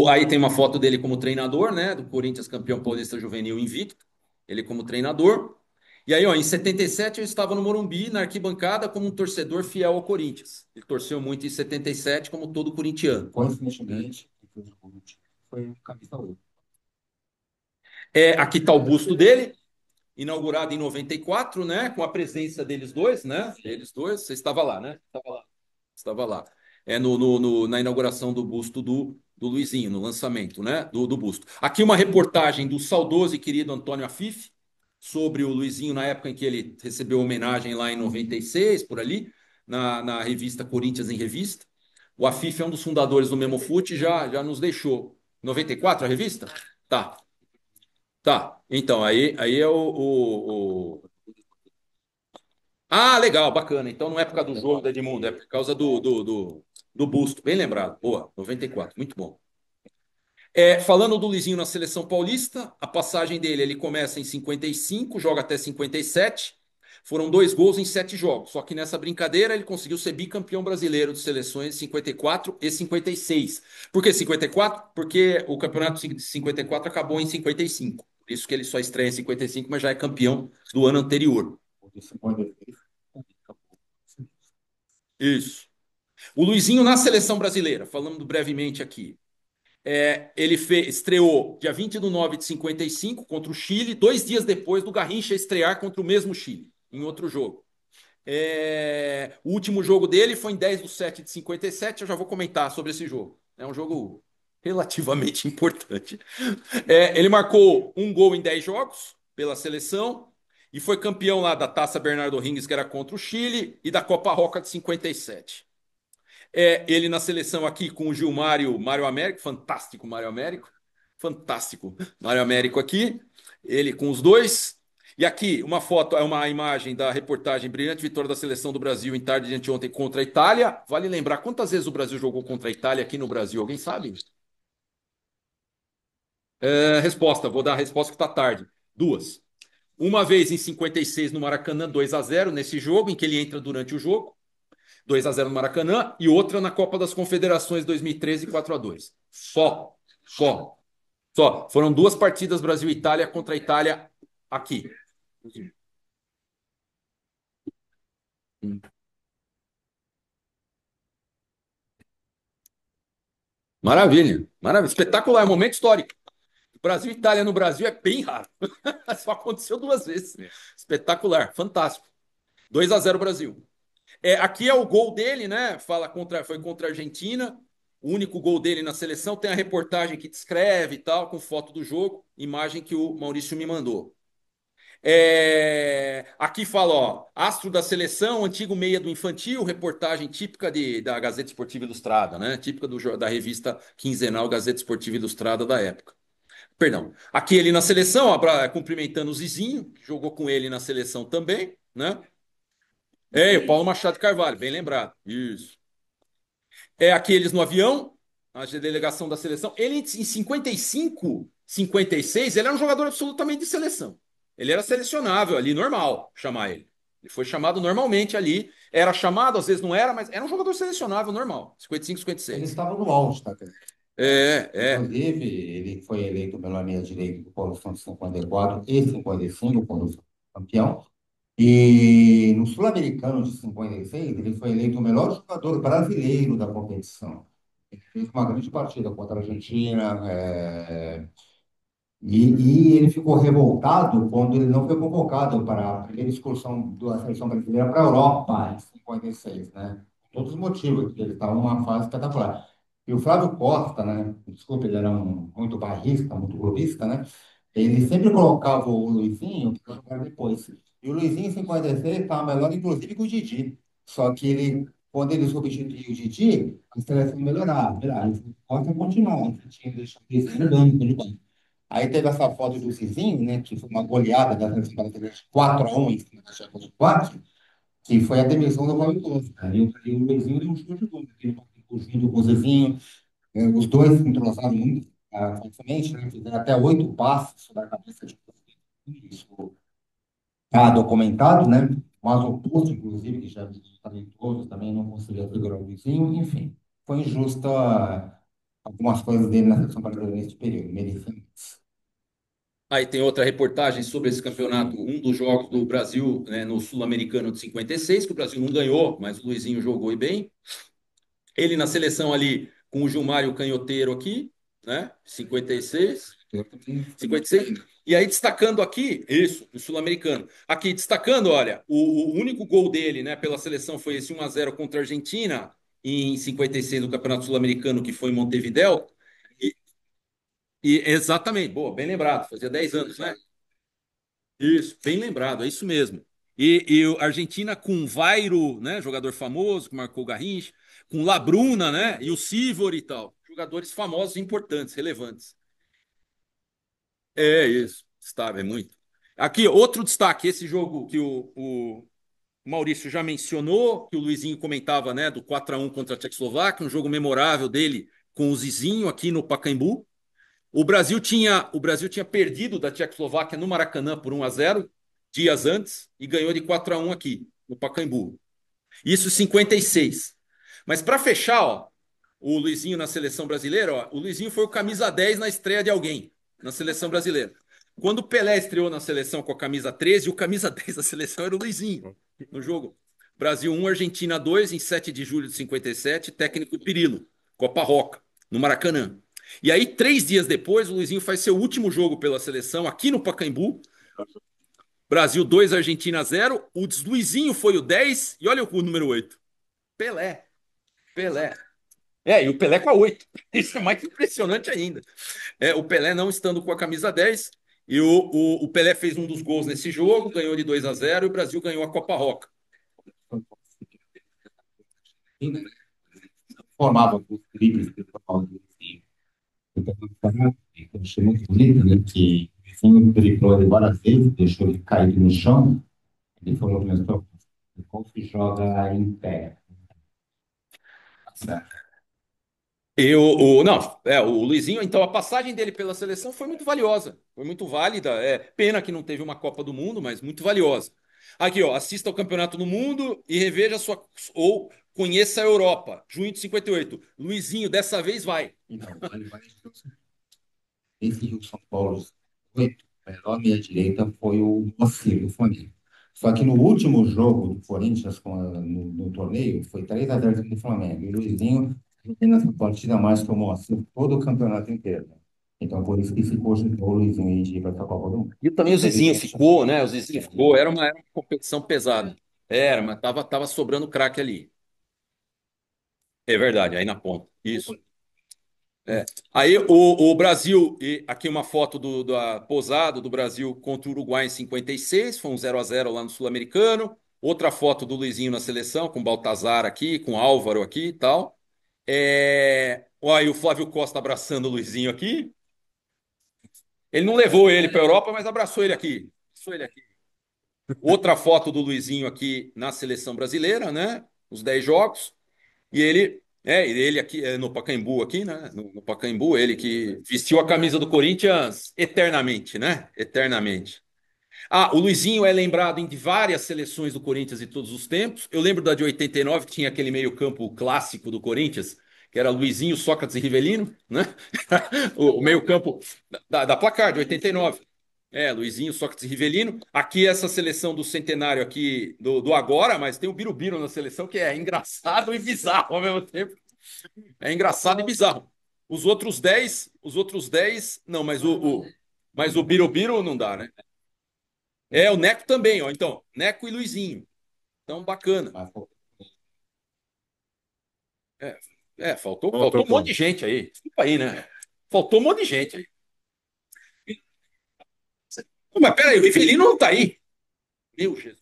Aí tem uma foto dele como treinador, né? Do Corinthians campeão paulista juvenil invicto. Ele como treinador. E aí, ó, em 77 eu estava no Morumbi, na arquibancada, como um torcedor fiel ao Corinthians. Ele torceu muito em 77, como todo corintiano. Coincidentemente, que fez o convite foi o camisa 8. Aqui está o busto dele. inaugurada em 94, né? Com a presença deles dois, né? Eles dois, você estava lá, né? Estava lá. Estava lá. É na inauguração do busto do Luizinho, no lançamento, né? Do busto. Aqui uma reportagem do saudoso e querido Antônio Afif sobre o Luizinho na época em que ele recebeu homenagem lá em 96, por ali, na revista Corinthians em Revista. O Afif é um dos fundadores do Memofute, já nos deixou. 94 a revista? Tá, tá. Então, aí é Ah, legal, bacana. Então não é por causa do jogo do Edmundo, é por causa do busto. Bem lembrado. Boa, 94, muito bom. Falando do Luizinho na seleção paulista, a passagem dele, ele começa em 55, joga até 57. Foram 2 gols em 7 jogos. Só que nessa brincadeira ele conseguiu ser bicampeão brasileiro de seleções 54 e 56. Por que 54? Porque o campeonato de 54 acabou em 55. Por isso que ele só estreia em 55, mas já é campeão do ano anterior. Isso. O Luizinho na seleção brasileira, falando brevemente aqui. Estreou dia 20 de 9 de 55 contra o Chile, 2 dias depois do Garrincha estrear contra o mesmo Chile, em outro jogo. O último jogo dele foi em 10 de 7 de 57. Eu já vou comentar sobre esse jogo. É um jogo relativamente importante. Ele marcou 1 gol em 10 jogos pela seleção e foi campeão lá da Taça Bernardo Hinges, que era contra o Chile, e da Copa Roca de 57. Ele na seleção aqui com o Gilmário, Mário Américo, fantástico Mário Américo, fantástico Mário Américo aqui, ele com os dois. E aqui uma foto, é uma imagem da reportagem Brilhante Vitória da Seleção do Brasil em tarde de anteontem contra a Itália. Vale lembrar quantas vezes o Brasil jogou contra a Itália aqui no Brasil, alguém sabe? Resposta, vou dar a resposta que está tarde. 2. Uma vez em 56 no Maracanã, 2-0 nesse jogo, em que ele entra durante o jogo. 2-0 no Maracanã, e outra na Copa das Confederações 2013, 4-2. Só. Só. Só. Foram 2 partidas Brasil e Itália contra a Itália aqui. Maravilha. Maravilha. Espetacular. É um momento histórico. Brasil e Itália no Brasil é bem raro. Só aconteceu 2 vezes. Espetacular. Fantástico. 2-0 Brasil. Aqui é o gol dele, né? Foi contra a Argentina. O único gol dele na seleção. Tem a reportagem que descreve e tal, com foto do jogo. Imagem que o Maurício me mandou. Aqui fala, ó, astro da seleção, antigo meia do infantil, reportagem típica da Gazeta Esportiva Ilustrada, né? Típica da revista quinzenal Gazeta Esportiva Ilustrada da época. Perdão. Aqui ele na seleção, cumprimentando o Zizinho, que jogou com ele na seleção também, né? O Paulo Machado Carvalho, bem lembrado. Isso. Aqui eles no avião, a delegação da seleção. Ele em 55, 56, ele era um jogador absolutamente de seleção. Ele era selecionável ali, normal, chamar ele. Ele foi chamado normalmente ali. Era chamado, às vezes não era, mas era um jogador selecionável normal. 55, Ele 56. estava no auge, tá? É. Inclusive, ele foi eleito pela linha direita do Paulistão de 54 e 55, quando foi campeão. E no Sul-Americano de 56, ele foi eleito o melhor jogador brasileiro da competição. Ele fez uma grande partida contra a Argentina, e ele ficou revoltado quando ele não foi convocado para a primeira excursão da seleção brasileira para a Europa, em 56, né? Todos os motivos, porque ele estava numa fase espetacular. E o Flávio Costa, né? Desculpa, ele era muito barrista, muito clubista, né? Ele sempre colocava o Luizinho para jogar depois. E o Luizinho, em 56, estava melhor, inclusive, que o Didi. Só que quando ele substituiu o Didi, a seleção melhorava. Costa continuava, tinha deixado ele no banco. Aí teve essa foto do Cizinho, né, que foi uma goleada da seleção brasileira de 4-1 em cima da Checoslováquia, que foi a demissão do Flávio Costa. E o Luizinho deu um chute de gol, junto com o Cizinho, os dois se entrosaram muito facilmente, né, fizeram até 8 passes sobre a cabeça de isso está documentado, né? Mas o Poço, inclusive, que já é talentoso, também não conseguia segurar o Luizinho, enfim. Foi injusta algumas coisas dele na seleção brasileira nesse período, merecendo. Aí tem outra reportagem sobre esse campeonato, um dos jogos do Brasil, né, no Sul-Americano de 56, que o Brasil não ganhou, mas o Luizinho jogou e bem. Ele na seleção ali com o Gilmário Canhoteiro aqui, né? 56, 56. E aí, destacando aqui, isso, o sul-americano. Aqui, destacando, olha, o único gol dele, né, pela seleção foi esse 1-0 contra a Argentina, em 56, no Campeonato Sul-Americano, que foi em Montevidéu. E, e exatamente, boa, bem lembrado, fazia 10 anos, né? Isso, bem lembrado, é isso mesmo. E a Argentina com Vairo, né, jogador famoso, que marcou o Garrincha, com Labruna, né, e o Sívori e tal. Jogadores famosos, importantes, relevantes. É isso, estava, é muito. Aqui, outro destaque, esse jogo que o Maurício já mencionou, que o Luizinho comentava, né, do 4-1 contra a Tchecoslováquia, um jogo memorável dele com o Zizinho aqui no Pacaembu. O Brasil tinha perdido da Tchecoslováquia no Maracanã por 1-0 dias antes e ganhou de 4-1 aqui no Pacaembu. Isso em 56. Mas para fechar, ó, o Luizinho na seleção brasileira, ó, o Luizinho foi o camisa 10 na estreia de alguém na seleção brasileira. Quando o Pelé estreou na seleção com a camisa 13, o camisa 10 da seleção era o Luizinho no jogo. Brasil 1, Argentina 2, em 7 de julho de 57, técnico Pirillo, Copa Roca, no Maracanã. E aí, 3 dias depois, o Luizinho faz seu último jogo pela seleção aqui no Pacaembu. Brasil 2, Argentina 0. O Luizinho foi o 10 e olha o número 8. Pelé. Pelé. E o Pelé com a 8. Isso é mais impressionante ainda. O Pelé não estando com a camisa 10. E o Pelé fez um dos gols nesse jogo, ganhou de 2-0 e o Brasil ganhou a Copa Roca. Formava os dribles que eu falo do Vizinho. Então, eu achei muito bonito, né, que o Vizinho driblou ele várias vezes, deixou ele cair no chão, ele falou que como se joga em pé. Certo. Não, o Luizinho, então a passagem dele pela seleção foi muito valiosa, foi muito válida. Pena que não teve uma Copa do Mundo, mas muito valiosa. Aqui, ó, assista ao Campeonato do Mundo e reveja ou conheça a Europa, junho de 58. Luizinho, dessa vez vai. Então, ele vai. Esse Rio São Paulo 8, o melhor meia-direita foi o Moacir, do Flamengo. Só que no último jogo do Corinthians no torneio, foi 3-0 do Flamengo. E o Luizinho jogou nessa partida mais que o Moacir todo o campeonato inteiro. Então, por isso que ficou o Luizinho aí de ir para a Copa do Mundo. E também o Zizinho ficou, né? O Zizinho ficou, era uma competição pesada. Era, mas tava sobrando craque ali. É verdade, aí na ponta. Isso. Aí o Brasil, e aqui uma foto da posado do Brasil contra o Uruguai em 56, foi um 0-0 lá no Sul-Americano. Outra foto do Luizinho na seleção, com o Baltazar aqui, com o Álvaro aqui e tal. Olha aí o Flávio Costa abraçando o Luizinho aqui. Ele não levou ele para a Europa, mas abraçou ele aqui. Abraçou ele aqui. Outra foto do Luizinho aqui na seleção brasileira, né? Os 10 jogos. E ele aqui no Pacaembu aqui, né? No Pacaembu, ele que vestiu a camisa do Corinthians eternamente, né? Eternamente. O Luizinho é lembrado em várias seleções do Corinthians de todos os tempos. Eu lembro da de 89, que tinha aquele meio-campo clássico do Corinthians, que era Luizinho, Sócrates e Rivelino, né? O meio-campo da Placar de 89. Luizinho, Sócrates e Rivelino. Aqui essa seleção do centenário aqui do agora, mas tem o Birubiru na seleção que é engraçado e bizarro ao mesmo tempo. É engraçado e bizarro. Os outros dez, não, mas o Birubiru não dá, né? O Neco também, ó. Então, Neco e Luizinho. Então, bacana. É, faltou um monte de gente aí. Desculpa aí, né? Faltou um monte de gente aí. Mas peraí, o Rivelino não tá aí. Meu Jesus.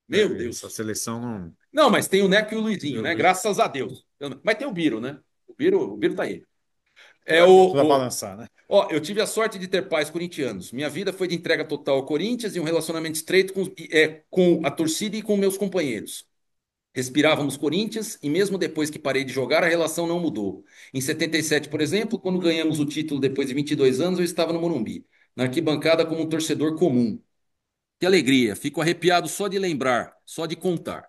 Meu Deus. Essa seleção não. Não, mas tem o Neco e o Luizinho, né? Graças a Deus. Mas tem o Biro, né? O Biro tá aí. Precisa balançar, né? Eu tive a sorte de ter pais corintianos. Minha vida foi de entrega total ao Corinthians e um relacionamento estreito com a torcida e com meus companheiros. Respirávamos Corinthians e mesmo depois que parei de jogar, a relação não mudou. Em 77, por exemplo, quando ganhamos o título depois de 22 anos, eu estava no Morumbi, na arquibancada como um torcedor comum. Que alegria, fico arrepiado só de lembrar, só de contar.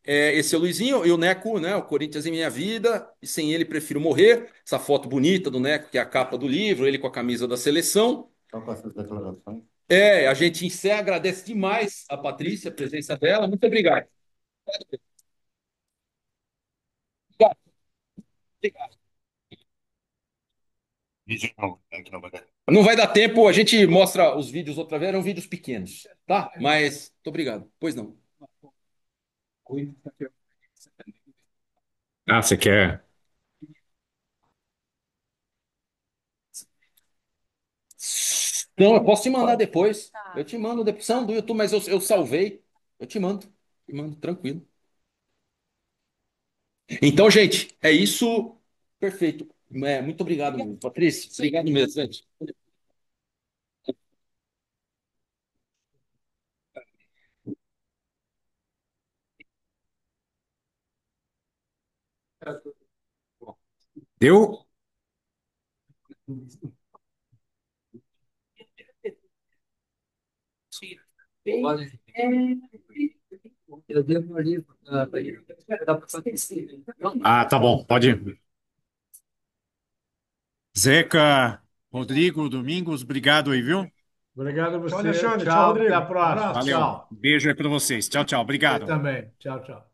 Esse é o Luizinho e o Neco, né? O Corinthians em minha vida, e sem ele prefiro morrer. Essa foto bonita do Neco, que é a capa do livro, ele com a camisa da seleção. Só com essas declarações. A gente encerra, agradece demais a Patrícia, a presença dela. Muito obrigado. Obrigado. Não vai dar tempo, a gente mostra os vídeos outra vez, eram vídeos pequenos, tá? Mas, muito obrigado. Pois não. Ah, você quer? Não, eu posso te mandar depois. Eu te mando depois. São do YouTube, mas eu salvei. Eu te mando. Te mando, tranquilo. Então, gente, é isso. Perfeito. Muito obrigado, Patrícia. Obrigado mesmo, gente. Deu? Eu devo ali. Dá para fazer. Ah, tá bom, pode ir. Zeca, Rodrigo, Domingos, obrigado aí, viu? Obrigado a Tchau, você. Alexandre. Tchau, Tchau, até a Rodrigo. próxima. Abraço. Valeu. Tchau. Beijo aí pra vocês. Tchau, tchau. Você Obrigado. também. Tchau, tchau.